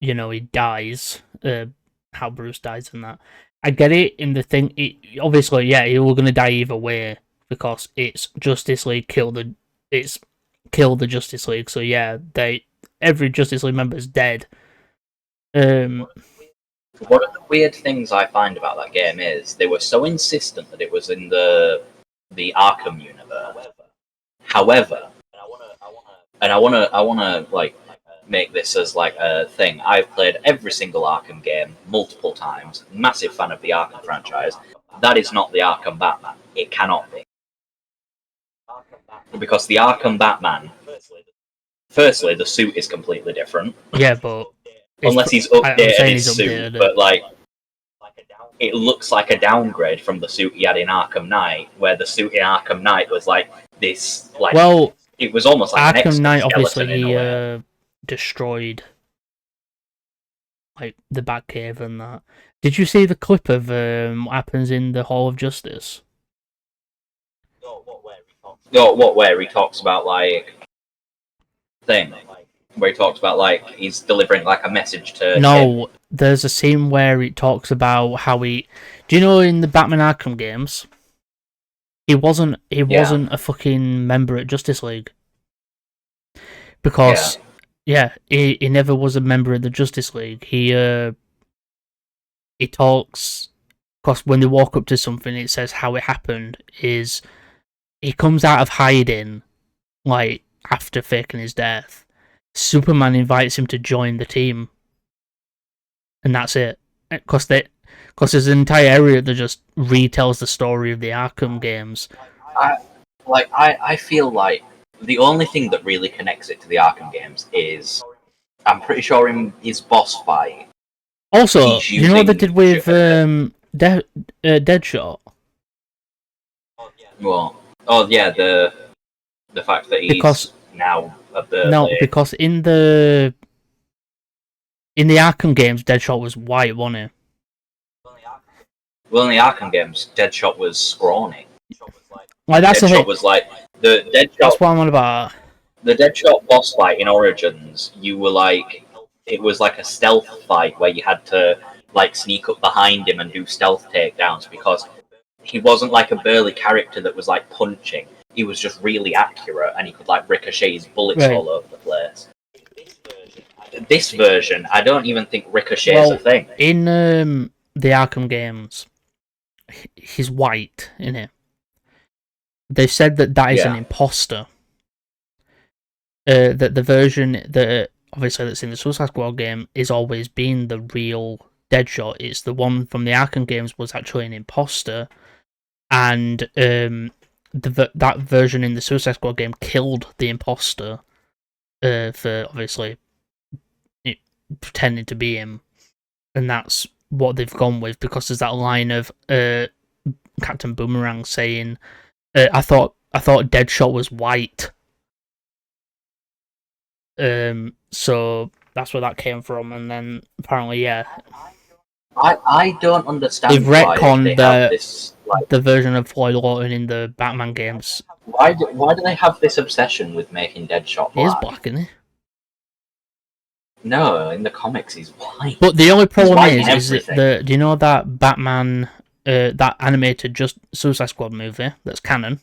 you know, he dies, how Bruce dies in that. I get it in the thing. Obviously, yeah, he was gonna die either way because it's Justice League kill the Justice League. So yeah, every Justice League member is dead. One of the weird things I find about that game is they were so insistent that it was in the Arkham universe. However, and I wanna like make this as like a thing. I've played every single Arkham game multiple times. Massive fan of the Arkham franchise. That is not the Arkham Batman. It cannot be. Because the Arkham Batman firstly, the suit is completely different. Yeah, but Unless he's I'm updated saying his he's suit, updated it. but like it looks like a downgrade from the suit he had in Arkham Knight, where the suit in Arkham Knight was like this, like Well, it was almost like an Arkham Knight, obviously, exoskeleton in a way. he destroyed like the Batcave and that. Did you see the clip of what happens in the Hall of Justice? No, what where he talks about like thing where he talks about like he's delivering like a message to him. No, there's a scene where it talks about how he. Do you know in the Batman Arkham games, he wasn't a fucking member at Justice League because he never was a member of the Justice League. He talks because when they walk up to something, it says how it happened. Is he comes out of hiding like after faking his death. Superman invites him to join the team, and that's it. Because there's an entire area that just retells the story of the Arkham games. I feel like the only thing that really connects it to the Arkham games is I'm pretty sure in his boss fight. Also, you know what they did with Deadshot? Well, oh yeah, the fact that he's now a burly... No, because in the Arkham games, Deadshot was white, wasn't he? Well, in the Arkham games, Deadshot was scrawny. Like that's Deadshot was like the Deadshot. That's what I'm on about. The Deadshot boss fight in Origins, you were like, it was like a stealth fight where you had to like sneak up behind him and do stealth takedowns because he wasn't like a burly character that was like punching. He was just really accurate and he could like ricochet his bullets all over the place. This version, I don't even think ricochet is a thing. In the Arkham games, he's white, innit? They said that is an imposter. That the version that obviously that's in the Suicide Squad game is always been the real Deadshot. It's the one from the Arkham games was actually an imposter, and that version in the Suicide Squad game killed the imposter for obviously pretending to be him, and that's what they've gone with because there's that line of Captain Boomerang saying, "I thought Deadshot was white." So that's where that came from, and then apparently, I don't understand. They've retconned this, like, the version of Floyd Lawton in the Batman games. Why do they have this obsession with making Deadshot black? He is black, isn't he? No, in the comics he's white. But the only problem is that do you know that Batman, that animated just Suicide Squad movie that's canon?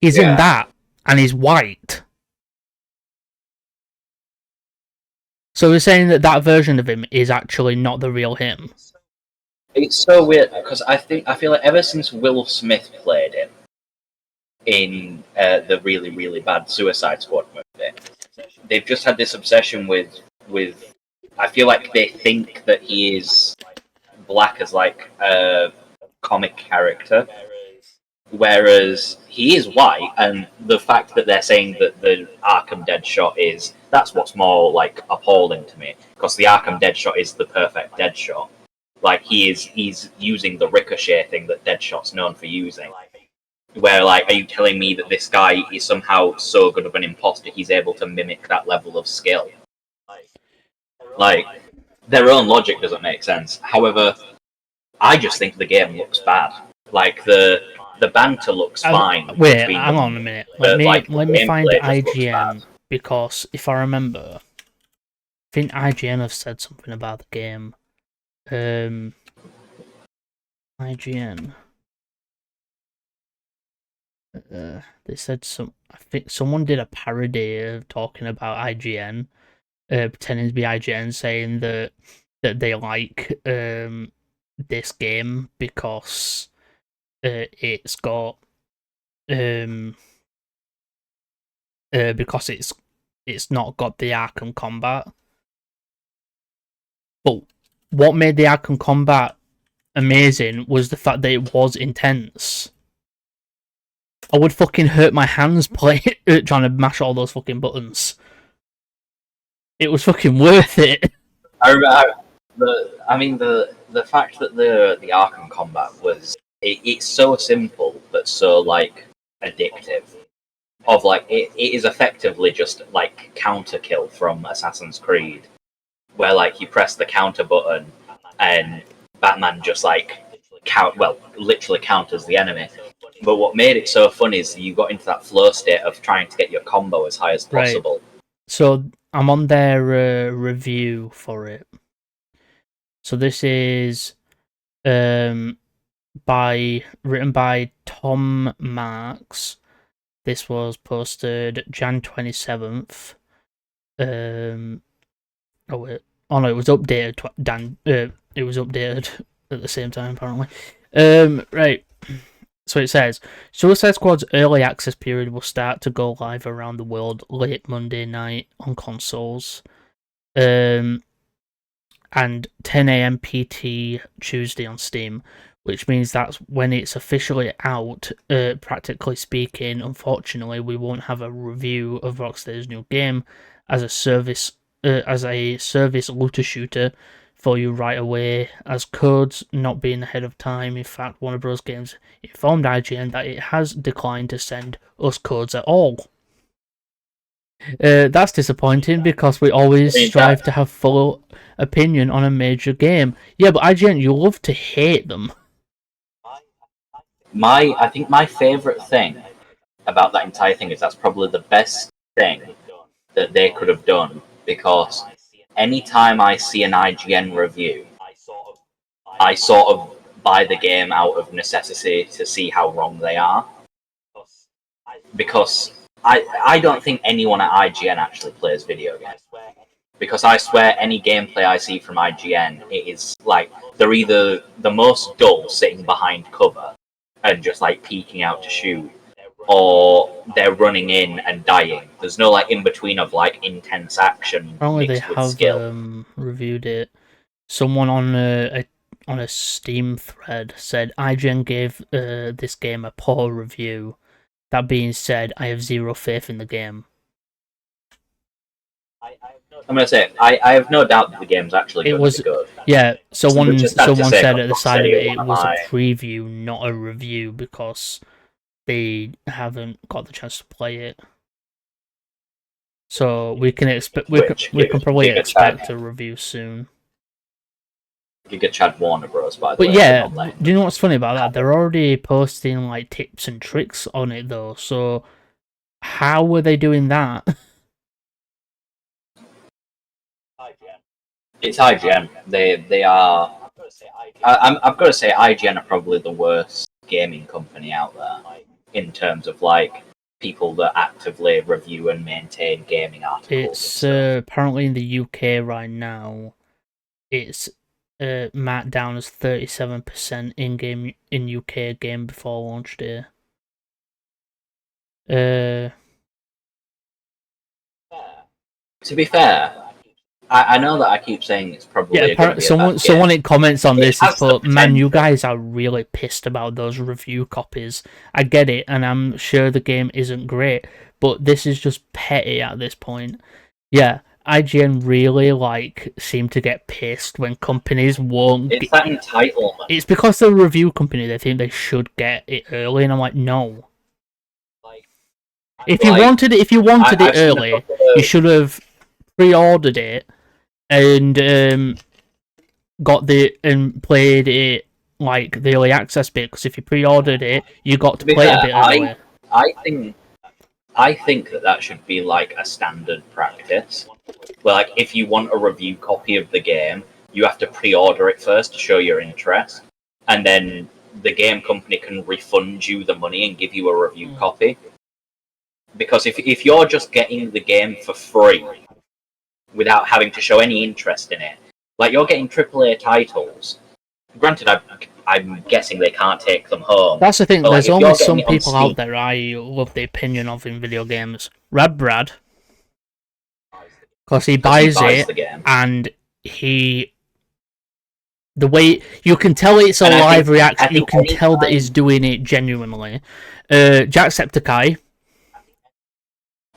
He's in that, and he's white. So we're saying that version of him is actually not the real him. It's so weird because I feel like ever since Will Smith played him in the really, really bad Suicide Squad movie, they've just had this obsession with. I feel like they think that he is black as like a comic character, whereas he is white, and the fact that they're saying that the Arkham Deadshot is, that's what's more like appalling to me, because the Arkham Deadshot is the perfect Deadshot. Like he's using the ricochet thing that Deadshot's known for using. Where like, are you telling me that this guy is somehow so good of an imposter he's able to mimic that level of skill? Like, their own logic doesn't make sense. However, I just think the game looks bad. Like the banter looks fine. Wait, hang on a minute. Let me find IGN, because if I remember, I think IGN have said something about the game. IGN. They said I think someone did a parody of talking about IGN, pretending to be IGN, saying that they like this game because it's got because it's not got the Arkham combat. But what made the Arkham combat amazing was the fact that it was intense. I would fucking hurt my hands trying to mash all those fucking buttons. It was fucking worth it. The fact that the Arkham combat was it's so simple but so like addictive. Of like it is effectively just like counter kill from Assassin's Creed, where like you press the counter button and Batman just like literally counters the enemy. But what made it so fun is you got into that flow state of trying to get your combo as high as possible. Right. So I'm on their review for it. So this is written by Tom Marks. This was posted Jan 27th. It was updated. It was updated at the same time, apparently. Right. So it says, Suicide Squad's early access period will start to go live around the world late Monday night on consoles. And 10 a.m. PT Tuesday on Steam, which means that's when it's officially out. Practically speaking, unfortunately, we won't have a review of Rockstar's new game as a service looter shooter for you right away, as codes not being ahead of time. In fact, Warner Bros. Games informed IGN that it has declined to send us codes at all. That's disappointing because we always strive to have full opinion on a major game. Yeah, but IGN, you love to hate them. I think my favourite thing about that entire thing is that's probably the best thing that they could have done, because anytime I see an IGN review, I sort of buy the game out of necessity to see how wrong they are. Because I don't think anyone at IGN actually plays video games. Because I swear any gameplay I see from IGN, it is like they're either the most dull sitting behind cover and just like peeking out to shoot, or they're running in and dying. There's no like in between of like intense action Apparently mixed they with skill. have reviewed it. Someone on a Steam thread said IGN gave this game a poor review. That being said, I have zero faith in the game. I'm gonna say I have no doubt that the game's actually going to be good. Yeah, someone said at the side of it it was a preview, not a review, because they haven't got the chance to play it. So we can probably expect a review soon. Giga Chad Warner Bros. By the But way. yeah, do you know what's funny about that? They're already posting like tips and tricks on it though. So how were they doing that? It's IGN. They are. I've got to say, IGN are probably the worst gaming company out there in terms of like people that actively review and maintain gaming articles. It's apparently in the UK right now. It's marked down as 37% in UK game before launch day. To be fair, I know that I keep saying it's probably someone in comments on this is put, man, you guys are really pissed about those review copies. I get it, and I'm sure the game isn't great, but this is just petty at this point. Yeah, IGN really seem to get pissed when companies won't. It's that entitlement. It's because they're a review company. They think they should get it early, and I'm like, no. If you wanted it early, you should have pre-ordered it and played it like the early access bit. Because if you pre-ordered it, you got to play it a bit earlier. I think that should be like a standard practice. Where like if you want a review copy of the game, you have to pre-order it first to show your interest, and then the game company can refund you the money and give you a review copy. Because if you're just getting the game for free without having to show any interest in it, like you're getting AAA titles. Granted, I'm guessing they can't take them home. That's the thing. There's only some people out there I love the opinion of in video games. Brad, because he buys it and he The way you can tell it's a And live reaction, you think can tell that anytime- he's doing it genuinely. Jacksepticeye.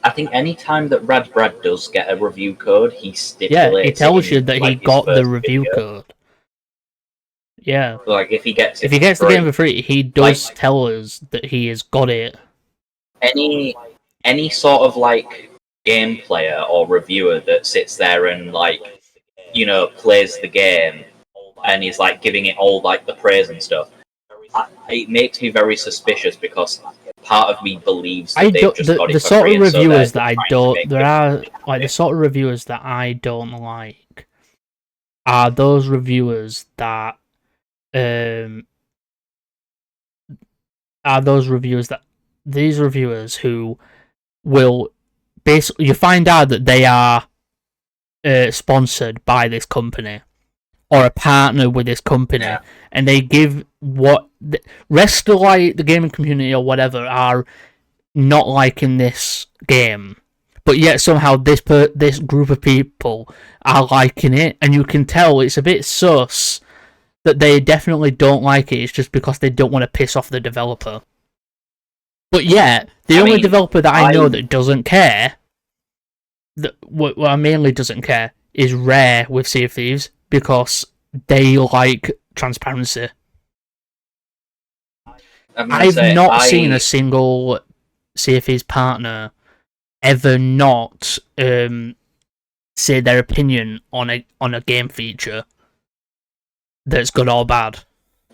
I think any time that Rad Brad does get a review code, he stipulates. Yeah, he tells in, you that he like, his got the first review video. code. Yeah. Like if he gets If he gets the game for free, he does like, tell us that he has got it. Any sort of like game player or reviewer that sits there and like, you know, plays the game and is like giving it all like the praise and stuff, it makes me very suspicious because part of me believes that they've just got it the for sort free, of and so reviewers they're that I trying to don't make there it- are like the sort of reviewers that I don't like are those reviewers that these reviewers who will basically you find out that they are sponsored by this company or a partner with this company, Yeah. and they give what the rest of like the gaming community or whatever are not liking this game, but yet somehow this group of people are liking it, and you can tell it's a bit sus that they definitely don't like it. It's just because they don't want to piss off the developer. But yet, the only developer that I know that doesn't care, that what mainly doesn't care, is Rare with Sea of Thieves, because they like transparency. I've not seen a single Sea of Thieves partner ever not say their opinion on a game feature that's good or bad.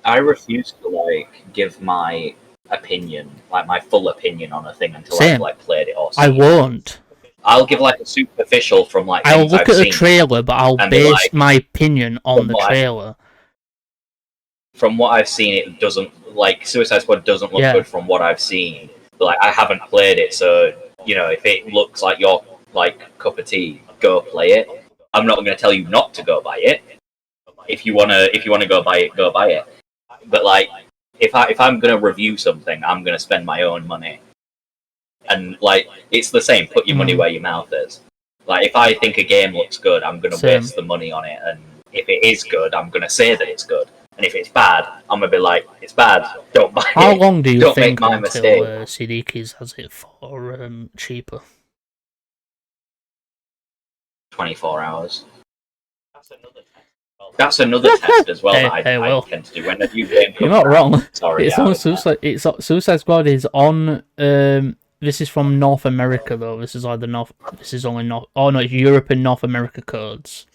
I refuse to like give my opinion, like my full opinion on a thing until Same. I've like played it or seen I won't. I'll give like a superficial from like I'll things look I've at the seen. trailer, but I'll and be base like, my opinion on the what trailer. From what I've seen, it doesn't like Suicide Squad doesn't look Yeah. good from what I've seen. But like I haven't played it, so you know if it looks like your like cup of tea, go play it. I'm not going to tell you not to go buy it. If you wanna go buy it, go buy it. But like if I'm going to review something, I'm going to spend my own money. And like it's the same. Put your money where your mouth is. Like if I think a game looks good, I'm going to waste the money on it. And if it is good, I'm going to say that it's good. And if it's bad, I'm going to be like, it's bad. Don't buy it. How long do you Don't think make my until mistake. CD Keys has it for cheaper? 24 hours. That's another test as well that I Will. tend to do when a new game comes You're not out. wrong. Sorry, It's on Suicide. It's Suicide Squad is on. This is from North America though. This is either North. This is only North. Oh no, it's Europe and North America codes.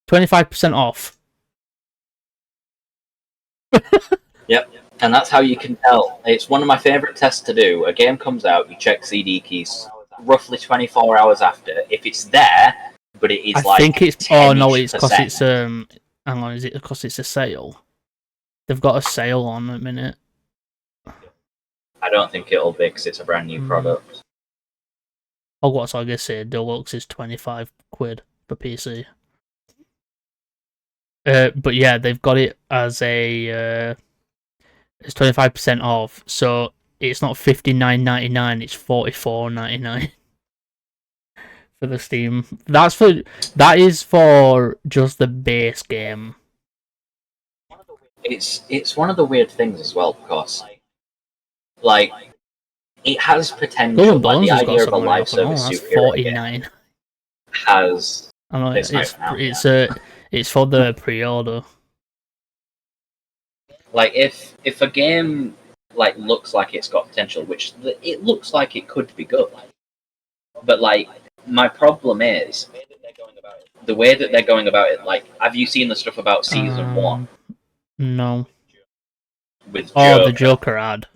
25% off. Yep, and that's how you can tell. It's one of my favourite tests to do. A game comes out, you check CD keys roughly 24 hours after. If it's there, but it is I think it's. Oh no, it's because 10-ish%. it's Hang on, is it because it's a sale? They've got a sale on at the minute. I don't think it'll be because it's a brand new product. Hogwarts Legacy Deluxe is 25 quid for PC. But yeah, they've got it as a it's 25% off, so it's not $59.99, it's $44.99 for the Steam. That is for just the base game. It's one of the weird things as well because like it has potential. Golden Like Bones the has got idea of a something live off and all, service that's superhero game $49. has. I know It's not out it's for the pre-order. Like if a game like looks like it's got potential, which it looks like it could be good, but like my problem is the way that they're going about it. Like, have you seen the stuff about season 1 No. with Oh, Joker? the Joker ad.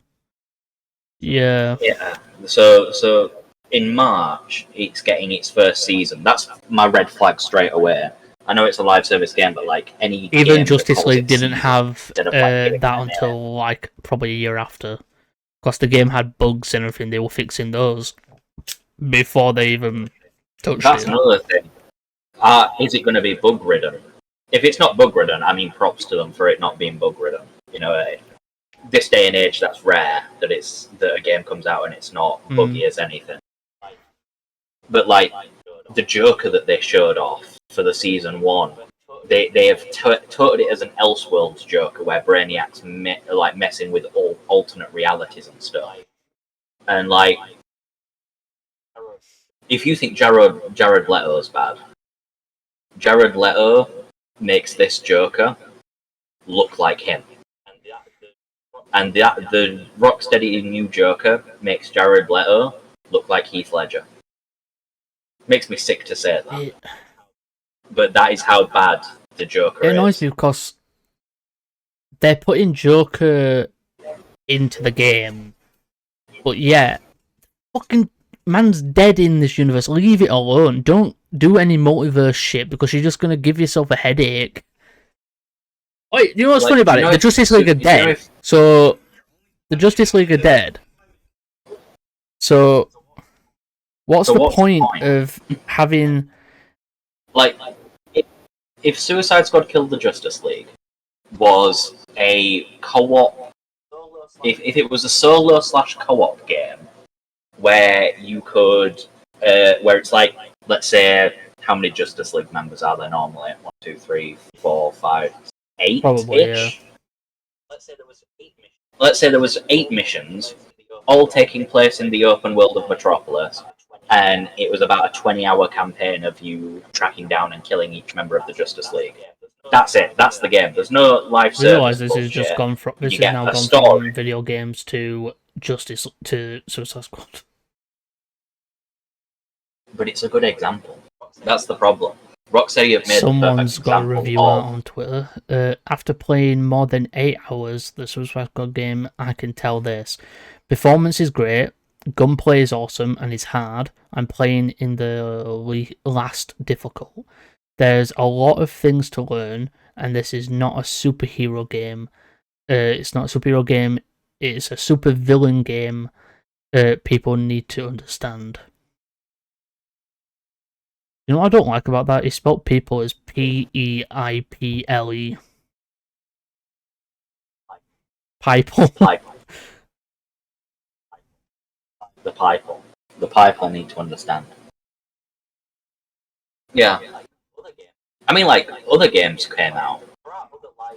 Yeah. Yeah. So in March, it's getting its first season. That's my red flag straight away. I know it's a live service game, but like any Even game Justice that calls League it didn't season have instead of, like, giving that it a name. until like probably a year after, because the game had bugs and everything. They were fixing those before they even touched That's it. another thing. Is it going to be bug ridden? If it's not bug ridden, I mean, props to them for it not being bug ridden. You know, this day and age, that's rare that a game comes out and it's not buggy as anything. But like the Joker that they showed off for the season 1, they have touted it as an Elseworlds Joker, where Brainiac's like messing with all alternate realities and stuff. And like, if you think Jared Leto's bad, Jared Leto makes this Joker look like him, and the Rocksteady new Joker makes Jared Leto look like Heath Ledger. Makes me sick to say that, but that is how bad the Joker is. It annoys me because they're putting Joker into the game, but yeah, fucking man's dead in this universe. Leave it alone. Don't do any multiverse shit because you're just gonna give yourself a headache. Wait, you know what's funny about it? The Justice League are dead. So the Justice League are dead. So what's the point of having like if Suicide Squad Killed the Justice League was a co-op, if it was a solo / co-op game where you could where it's like, let's say, how many Justice League members are there normally? 1, 2, 3, 4, 5, 8 Probably, ish. Yeah. Let's say there was 8 missions, all taking place in the open world of Metropolis, and it was about a 20-hour campaign of you tracking down and killing each member of the Justice League. That's it. That's the game. There's no live service. I realise this has just gone from from video games to Suicide Squad. But it's a good example. That's the problem. Rocksteady have made Someone's got a review out on Twitter. After playing more than 8 hours, the Suicide Squad game, I can tell this. Performance is great, gunplay is awesome and is hard. I'm playing in the last difficult. There's a lot of things to learn, and this is not a superhero game. It's not a superhero game, it's a super villain game. People need to understand. You know what I don't like about that? He spelled people as Peiple. Piple. The Piple. The Piple need to understand. Yeah. I mean, like, other games came out.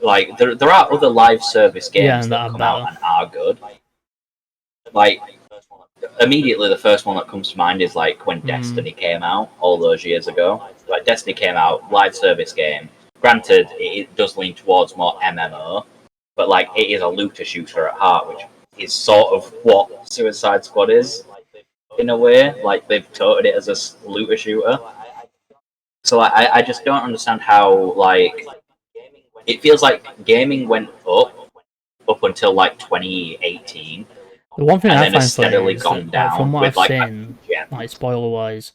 Like, there are other live service games that come out and are good. Like, immediately the first one that comes to mind is like when Destiny came out all those years ago. Like, Destiny came out, live service game. Granted, it does lean towards more MMO, but like, it is a looter shooter at heart, which is sort of what Suicide Squad is in a way. Like, they've touted it as a looter shooter. So I just don't understand how, like, it feels like gaming went up until like 2018. The one thing I find steadily funny is that, from what I've seen, like, spoiler-wise,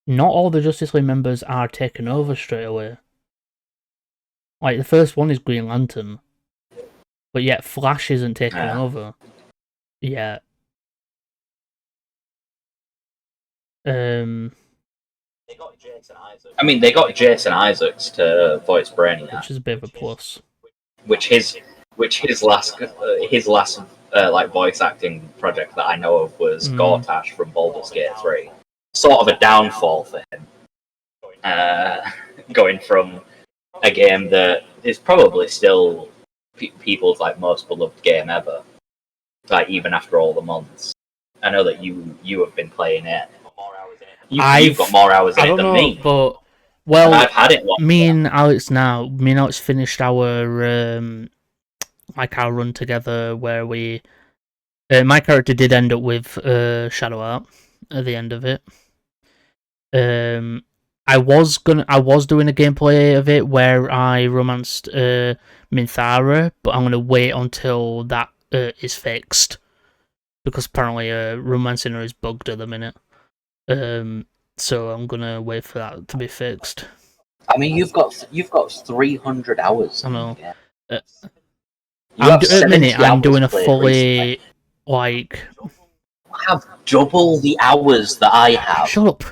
not all the Justice League members are taken over straight away. Like, the first one is Green Lantern, but yet Flash isn't taken over yet. I mean, they got Jason Isaacs to voice Brainiac, which is a bit of a plus. Which his last like voice acting project that I know of was Gortash from Baldur's Gate 3. Sort of a downfall for him, going from a game that is probably still people's like most beloved game ever, like even after all the months. I know that you have been playing it. You've got more hours in it than me. But well, and I've had it long. Me and Alex finished our run together where we. My character did end up with Shadow Art at the end of it. I was doing a gameplay of it where I romanced Minthara, but I'm gonna wait until that is fixed because apparently romancing her is bugged at the minute. So I'm gonna wait for that to be fixed. I mean, you've got 300 hours. I know. At the minute, I'm doing a fully recently. Like. I have double the hours that I have. Shut up!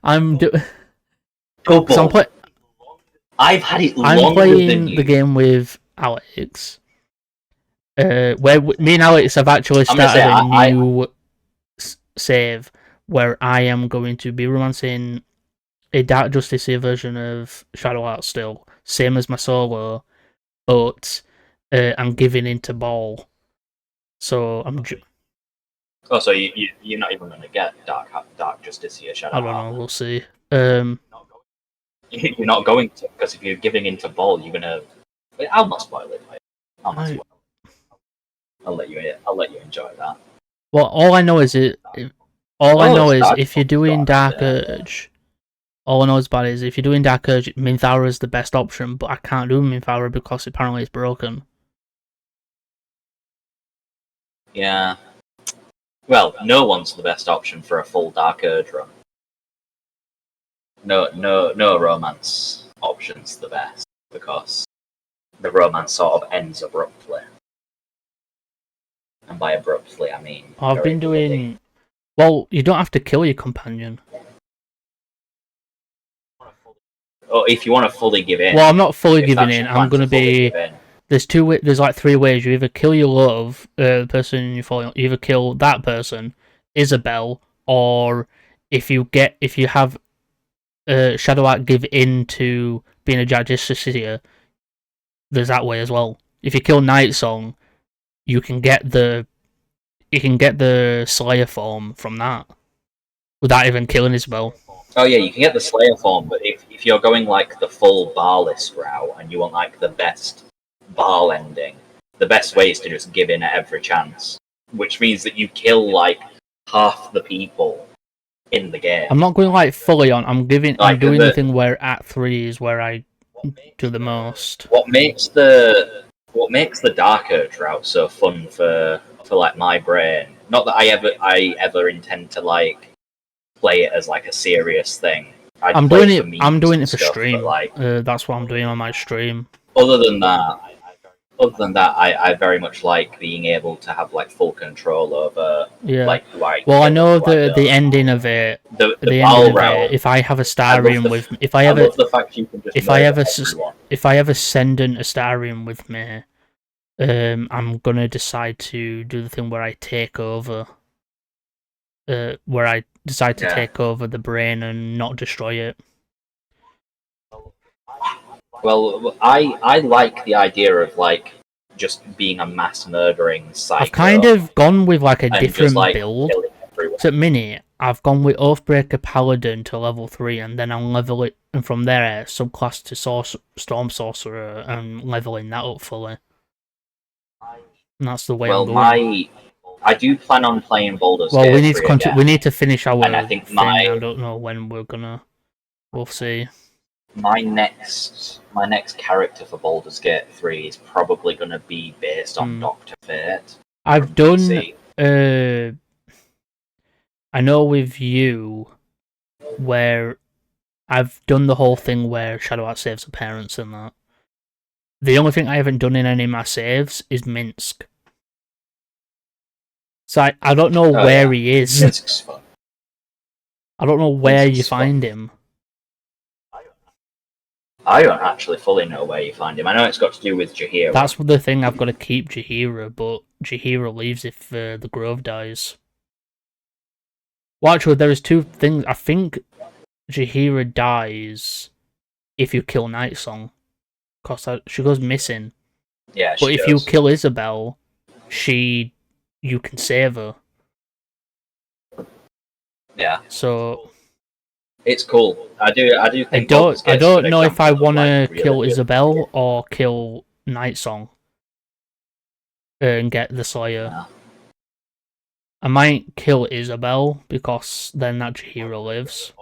I'm doing. Double. So I've had it longer I'm playing than you. The game with Alex. Where me and Alex have actually started a new save where I am going to be romancing a Dark Justice version of Shadow Heart still, same as my solo, but I'm giving into Ball. So Oh, so you're not even going to get Dark Justice here, Shadow I don't Heart? know. We'll see. You're not going to, because if you're giving into Ball, you're going to. I'll not spoil it. I'll not spoil it. I'll let you enjoy that. Well, all I know is All I know it's is Dark if you're doing Dark Urge, all I know about it is if you're doing Dark Urge, Minthara is the best option, but I can't do Minthara because apparently it's broken. Yeah. Well, no one's the best option for a full Dark Urge run. No romance option's the best because the romance sort of ends abruptly, and by abruptly I mean. I've been doing. Well, you don't have to kill your companion. Oh, if you want to fully give in. Well, I'm not fully giving in. I'm gonna be. There's like 3 ways. You either kill your love, the person you follow. You either kill that person, Isabel, or if you have Shadow Art give in to being a Justicia, there's that way as well. If you kill Night Song, you can get the Slayer form from that without even killing Isabel. Oh yeah, you can get the Slayer form, but if you're going like the full Barlist route and you want like the best Barl ending, the best way is to just give in at every chance, which means that you kill like half the people in the game. I'm not going like fully on. I'm doing the thing where at 3 is where I do the most. What makes the Dark Urge route so fun for like my brain? Not that I ever intend to like play it as like a serious thing. I'm doing it for stream. Like, that's what I'm doing on my stream. Other than that, I very much like being able to have like full control over like who I. Well, I know the ending of it. The ending of it. If I have a Starium with, if I ever send an Astarium with me, I'm gonna decide to do the thing where I take over. Where I decide to take over the brain and not destroy it. Well, I like the idea of like just being a mass murdering psycho. I've kind of gone with like a different build. So at minute, I've gone with Oathbreaker Paladin to level 3, and then I'll level it, and from there subclass to Storm Sorcerer and leveling that up fully. And that's the way I'm going. I do plan on playing Baldur's Gate. Well, we need to continue. We need to finish our and I think thing. I don't know when we're gonna. We'll see. My next character for Baldur's Gate 3 is probably going to be based on Dr. Fate. I've done. I know with you, where I've done the whole thing where Shadow Heart saves the parents and that. The only thing I haven't done in any of my saves is Minsk. So I don't know where he is. Minsk's fun. I don't know where you find him. I don't actually fully know where you find him. I know it's got to do with Jaheira. That's the thing. I've got to keep Jaheira, but Jaheira leaves if the Grove dies. Well, actually, there is 2 things. I think Jaheira dies if you kill Night Song, because she goes missing. Yeah, but if you kill Isabel, you can save her. Yeah. So it's cool. I do think. I don't know if I want to kill Isabel or kill Night Song and get the Slayer. Yeah. I might kill Isabel because then that Jaheira lives.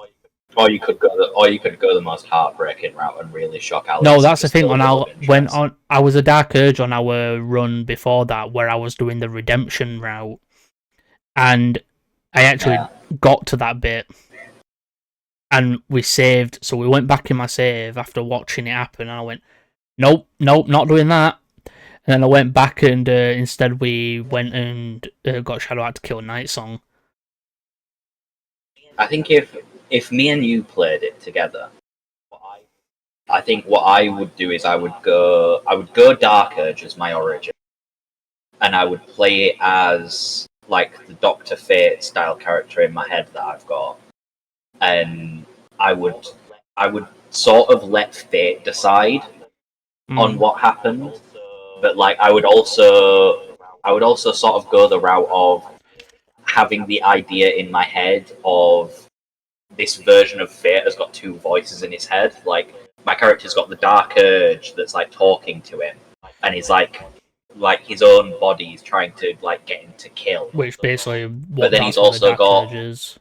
Or you could go the most heartbreaking route and really shock Alex. No, that's the thing. I was a Dark Urge on our run before that, where I was doing the redemption route, and I actually got to that bit, and we saved. So we went back in my save after watching it happen, and I went, nope, not doing that. And then I went back and instead we went and got Shadow Heart to kill Night Song. I think if me and you played it together, I think what I would do is I would go Dark Urge as my origin, and I would play it as like the Dr. Fate style character in my head that I've got, and I would sort of let fate decide on what happened, but like I would also sort of go the route of having the idea in my head of this version of fate has got two voices in his head. Like my character's got the dark urge that's like talking to him, and he's like his own body's trying to like get him to kill. Which basically, but then he's what the also dark got urge is.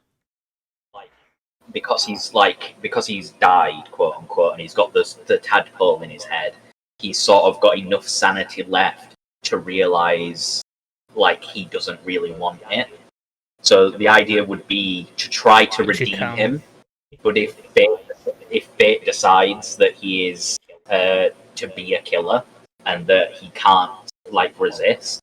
because he's died, quote unquote, and he's got the tadpole in his head. He's sort of got enough sanity left to realize like he doesn't really want it. So the idea would be to try to redeem him, but if fate decides that he is to be a killer and that he can't like resist,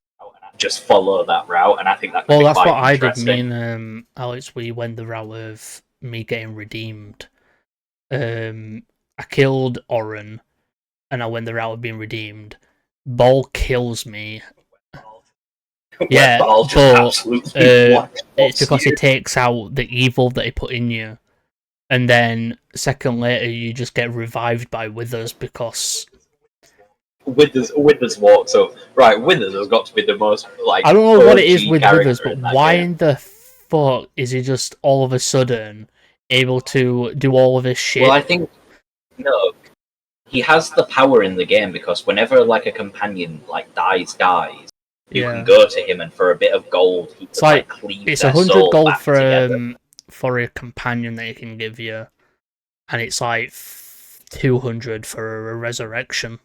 just follow that route. And I think that could be Well, that's quite what I did. interesting. Me and Alex, we went the route of me getting redeemed. I killed Oren, and I went the route of being redeemed. Ball kills me. Yeah, Ball just it's because he takes out the evil that he put in you, and then a second later you just get revived by Withers because Withers walks up. Right, Withers has got to be the most like. I don't know what it is OG with Withers, but character in why game. in the fuck is he just all of a sudden able to do all of his shit? Well, I think no, he has the power in the game because whenever like a companion like dies, you can go to him and for a bit of gold, he it's can like cleave it's their 100 soul gold back together. for a companion that he can give you, and it's like 200 for a resurrection.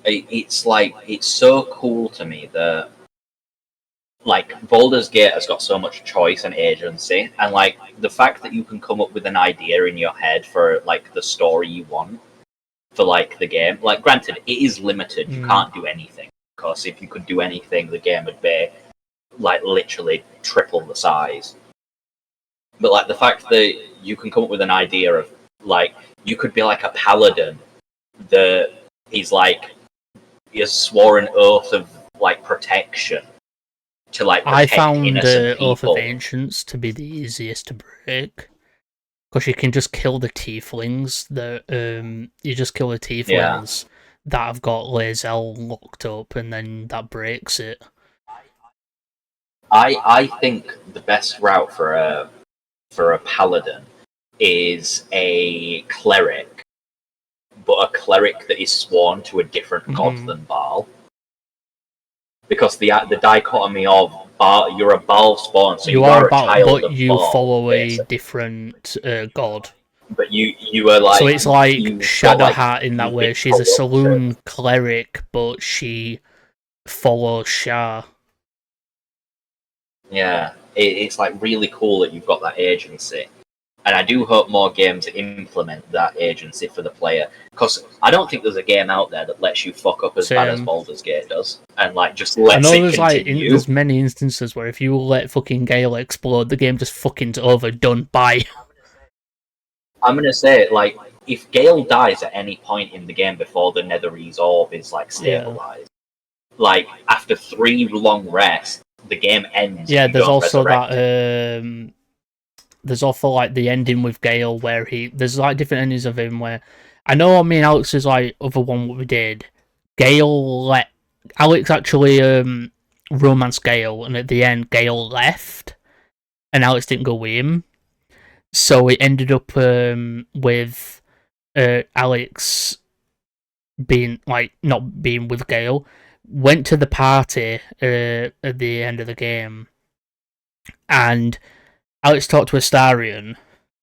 It's like it's so cool to me that like Baldur's Gate has got so much choice and agency, and like the fact that you can come up with an idea in your head for like the story you want for like the game. Like, granted, it is limited; you can't do anything. Because if you could do anything, the game would be like literally triple the size. But like the fact that you can come up with an idea of like you could be like a paladin that is like he has sworn oath of like protection to like protect I found innocent people. Oath of Ancients to be the easiest to break because you can just kill the tieflings. You just kill the tieflings that have got Lae'zel locked up, and then that breaks it. I think the best route for a paladin is a cleric, but a cleric that is sworn to a different god than Baal. Because the dichotomy of Baal, you're a Baal spawn, so you are a child but of you Baal, follow basically. a different god. But you are like So it's like Shadowheart like, in that way. She's a saloon cleric, but she follows Shah. Yeah, it's like really cool that you've got that agency. And I do hope more games implement that agency for the player. Because I don't think there's a game out there that lets you fuck up as bad as Baldur's Gate does. And like just lets it continue. There's many instances where if you let fucking Gale explode, the game just fucking's over, done, bye. I'm gonna say, like, if Gale dies at any point in the game before the Netherese orb is like stabilized, like after 3 long rests, the game ends. Yeah, there's also that. There's also like the ending with Gale where there's like different endings of him where I know me and Alex's like other one what we did. Gale let Alex actually romance Gale, and at the end Gale left, and Alex didn't go with him, so it ended up with Alex being like not being with Gale. Went to the party at the end of the game, and Alex talked to Astarion,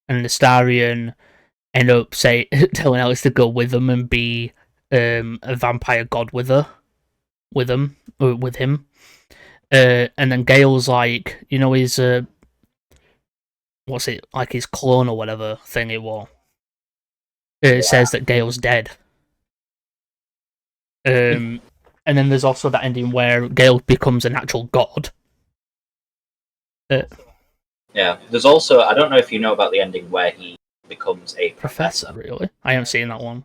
and Astarion ended up telling Alex to go with them and be a vampire god with him. And then Gale's like, his what's it like his clone or whatever thing it was. It says that Gale's dead. And then there's also that ending where Gale becomes an actual god. Yeah, there's also, I don't know if you know about the ending where he becomes a professor. Really? I haven't seen that one.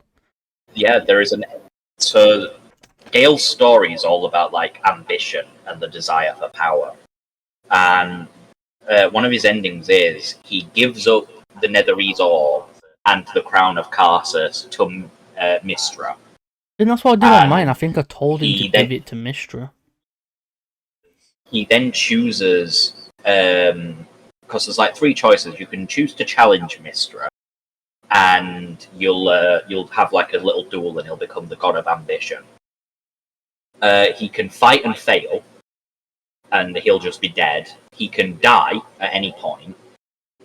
Yeah, there is so Gale's story is all about like ambition and the desire for power. And one of his endings is he gives up the Netherese orb and the crown of Karsus to Mystra. And that's what I did on mine. I And think I told him to he give then- it to Mystra. He then chooses, because there's like 3 choices. You can choose to challenge Mystra, and you'll have like a little duel, and he'll become the god of ambition. He can fight and fail, and he'll just be dead. He can die at any point,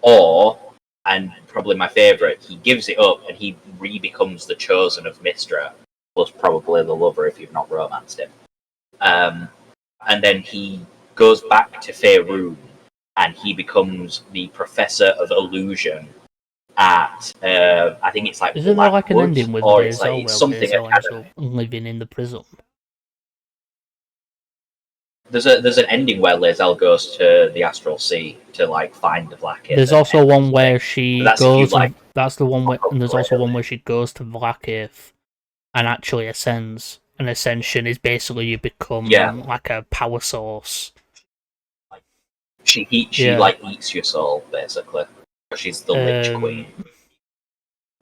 or, and probably my favourite, he gives it up and he re-becomes the chosen of Mystra, plus probably the lover if you've not romanced him. And then he goes back to Faerun, and he becomes the professor of illusion at, I think it's like Isn't there like an Blackwood, ending with or it's Lae'zel like where something Lae'zel ends academy. up living in the prison? There's an ending where Lae'zel goes to the Astral Sea to like find the Black Earth. There's also one where she That's if you goes. like. That's the one where, and there's also Really. one where she goes to Vlaakith and actually ascends. An ascension is basically you become like a power source. She like eats your soul basically. She's the Lich Queen.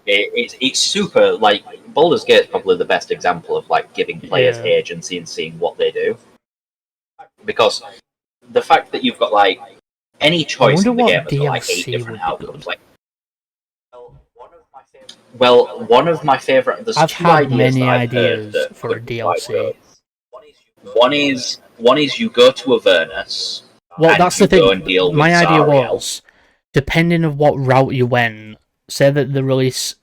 It's super like Baldur's Gate is probably the best example of like giving players agency and seeing what they do. Because the fact that you've got like any choice in the game has got like 8 different outcomes. Like, well, one of my favourite. There's I've 2 had ideas many that I've ideas heard that for a could be quite DLC. good. One is you go to Avernus. Well, and that's you the go thing. and deal My with idea Zariel. was, depending on what route you went, say that they release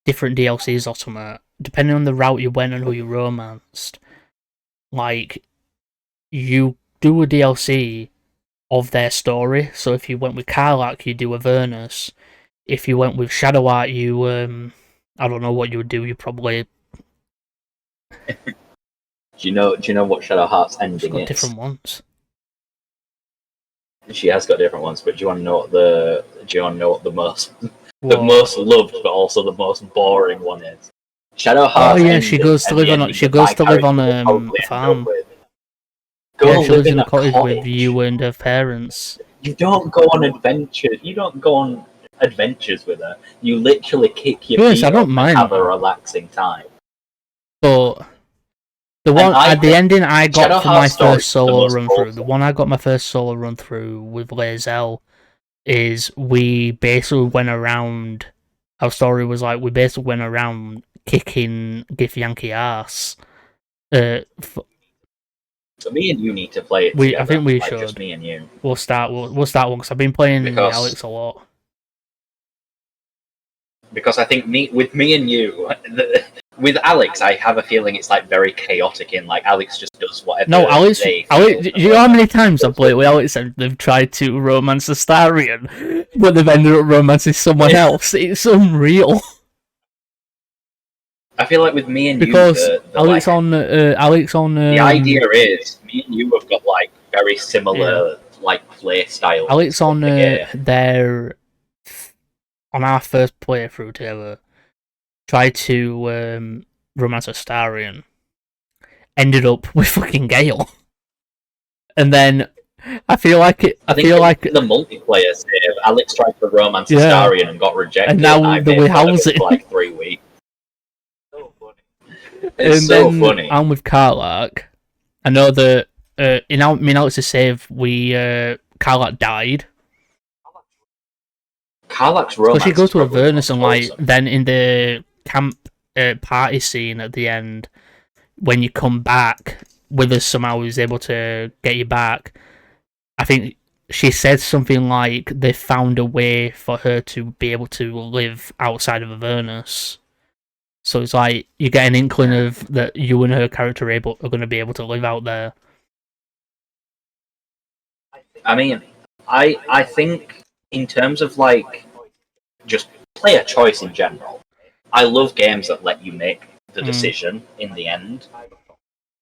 different DLCs or something, depending on the route you went and who you romanced, like, you do a DLC of their story. So if you went with Karlach, you do Avernus. If you went with Shadowheart, you, I don't know what you would do, you probably... Do you know what Shadowheart's ending got is? different ones. She has got different ones, but do you want to know what the most loved but also the most boring one is? Shadowheart's Oh yeah, ending she goes to and live the on. ending She that goes my to live on character will a probably end farm. up with. Go Yeah, she live lives in a a cottage with you and her parents. You don't go on adventures. You don't go on adventures with her. You literally kick your Yes, feet I don't up and mind have a that. relaxing time. But the one I at the think ending I got for Shadowheart's my story first is the solo most run through, wholesome. the one I got my first solo run through with Lae'zel, is we basically went around. Our story was like we basically went around kicking Githyanki ass. So me and you need to play it I together. think we like, should. Just me and you. We'll start one because I've been playing Because- Alex a lot. Because I think with me and you, with Alex, I have a feeling it's like very chaotic. In like Alex just does whatever. No, Alex. they Alex, feel you know how many times I've played with Alex and they've tried to romance Astarion, but they've ended up romancing someone else. It's unreal. I feel like with me and Because you, Alex like, on the idea is me and you have got like very similar like play styles. Alex on the game. their on our first playthrough together tried to romance Astarion, ended up with fucking Gale, and then I feel like it. I think feel like the multiplayer save, Alex tried to romance Astarion and got rejected. And now I the made fun of it housing. for like 3 weeks. and It's so then funny. I'm with Karlach. I know that in me and Alex's save, Karlach died. Karlach's So romance. she goes to is probably Avernus and like wholesome. then in the camp party scene at the end, when you come back with us somehow, who's able to get you back. I think she said something like they found a way for her to be able to live outside of Avernus. So it's like you get an inkling of that you and her character are going to be able to live out there. I mean, I think in terms of like just player choice in general, I love games that let you make the decision in the end.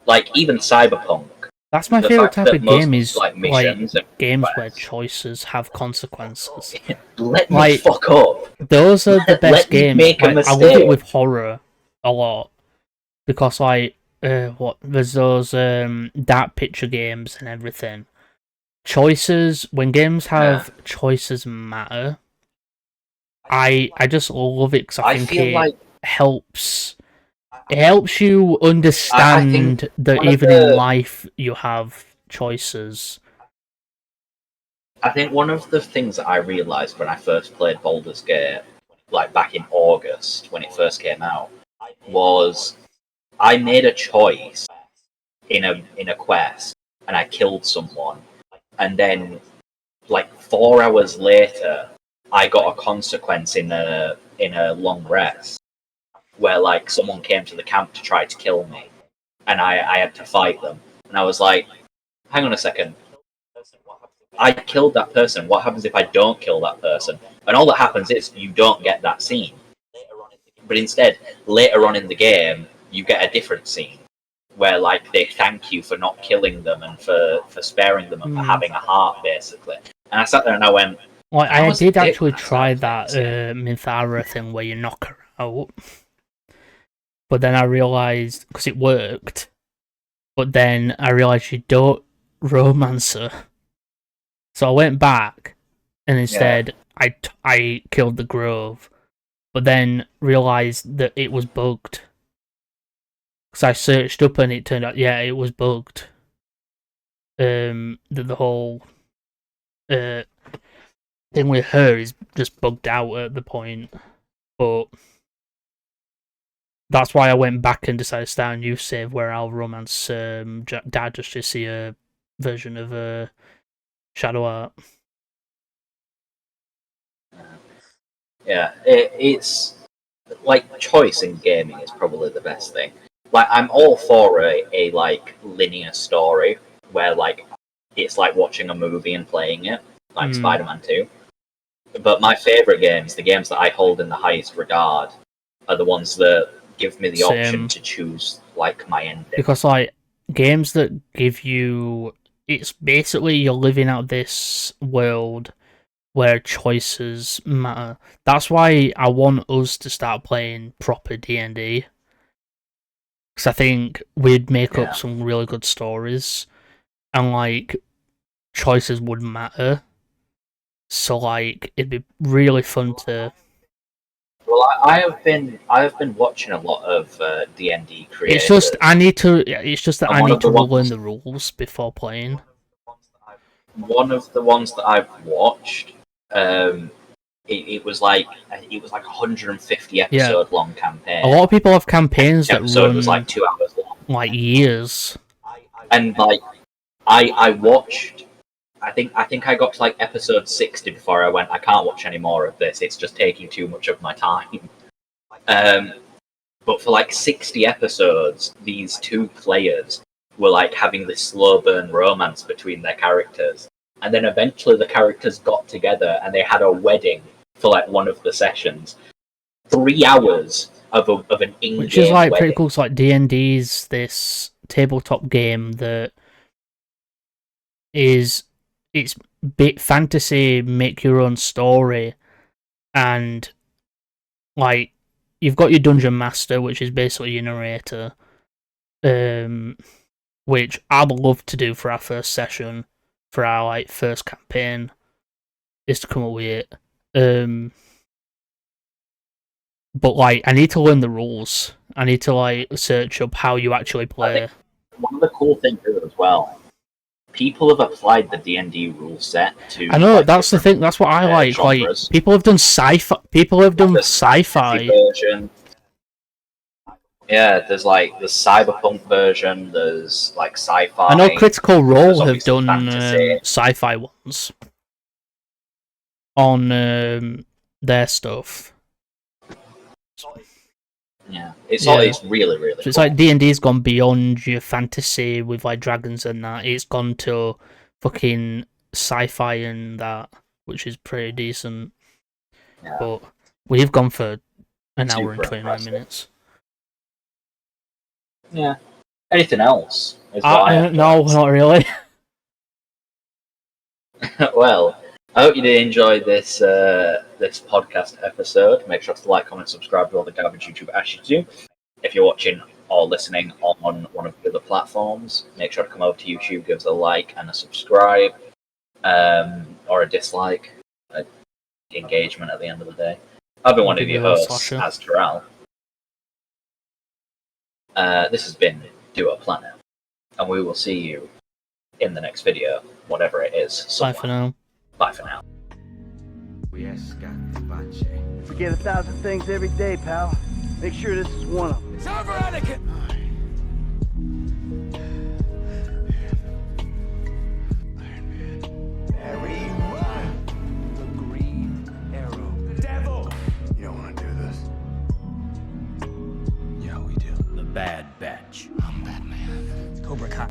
Like even Cyberpunk. That's my The favorite fact type that of game most, is like, missions and games where quests- choices have consequences. Let me Like, fuck up. Those are the best Let me games. make a Like, I love mistake. it with horror a lot because like there's those dark picture games and everything. Choices when games have choices matter. I just love it because I I think feel it like helps. It helps you I understand think that one of even in the life you have choices. I think one of the things that I realized when I first played Baldur's Gate, like back in August when it first came out, was I made a choice in a quest and I killed someone, and then like 4 hours later, I got a consequence in a long rest where like someone came to the camp to try to kill me, and I had to fight them, and I was like, hang on a second. I killed that person. What happens if I don't kill that person? And all that happens is you don't get that scene. But instead, later on in the game, you get a different scene where like they thank you for not killing them and for sparing them and for having a heart, basically. And I sat there and I went, Like I I was a did dick when actually I try started playing that this game. Minthara thing where you knock her out, but then I realized because it worked. But then I realized you don't romance her, so I went back and Yeah, instead I killed the grove. But then realized that it was bugged because I searched up and it turned out it was bugged. That the whole uh thing with her is just bugged out at the point, but that's why I went back and decided to start a new save where I'll romance Dad just to see a version of Shadow Art. yeah. It's like choice in gaming is probably the best thing. Like I'm all for a like linear story where like it's like watching a movie and playing it, like Spider-Man 2. But my favorite games, the games that I hold in the highest regard, are the ones that give me the option Same. to choose like my ending. Because like games that give you it's basically you're living out this world where choices matter. That's why I want us to start playing proper D&D because I think we'd make up Yeah. some really good stories and like choices would matter. So like it'd be really fun to. Well, I have been watching a lot of D&D It's just creators, I need to. It's just that and I need to learn the rules before playing. one of the ones that I've watched, um, it was like a 150 Yeah, episode long a campaign. lot of people have campaigns The that episode was run like 2 hours long, like years. and like I watched. I think I got to like episode 60 before I went. I can't watch any more of this. It's just taking too much of my time. Um, but for like 60 episodes, these two players were like having this slow burn romance between their characters. And then eventually the characters got together and they had a wedding for like one of the sessions. 3 hours of an in Which is game like pretty wedding. cool. It's like D&D's this tabletop game that is it's bit fantasy, make your own story, and like you've got your dungeon master, which is basically your narrator, um, which I'd love to do for our first session, for our like first campaign, is to come up with it. But like I need to learn the rules. I need to like search up how you actually I think play. one of the cool things is as well, people have applied the D&D rule set I to know like that's the different thing. That's what I like. Like genres. people have done sci-fi. People have Like done there's fantasy sci-fi. version. Yeah, there's like the cyberpunk version. There's like I know sci-fi. Critical There's Role have obviously done fantasy. sci-fi ones on their stuff. Yeah, Yeah, it's really really so it's like cool. D&D's gone beyond your fantasy with like dragons and that. It's gone to fucking sci-fi and that, which is pretty decent. Yeah, But we've gone for an hour and super 29 impressive. minutes. Yeah. Anything else is what I have to No, ask. not really. Well, I hope you did enjoy this podcast episode. Make sure to like, comment, subscribe to all the garbage YouTube asks you to. If you're watching or listening on one of the other platforms, make sure to come over to YouTube, give us a like and a subscribe, or a dislike, engagement at the end of the day. I've been one of your hosts, Slasher. Azteral. This has been Do a Planet, and we will see you in the next video, whatever it is. Bye for now. Bye for now. Forget 1,000 things every day, pal. Make sure this is one of them. It's over, Anakin! Harry, run! The green arrow. Devil! You don't want to do this. Yeah, we do. The Bad Batch. I'm Batman. Cobra Kai.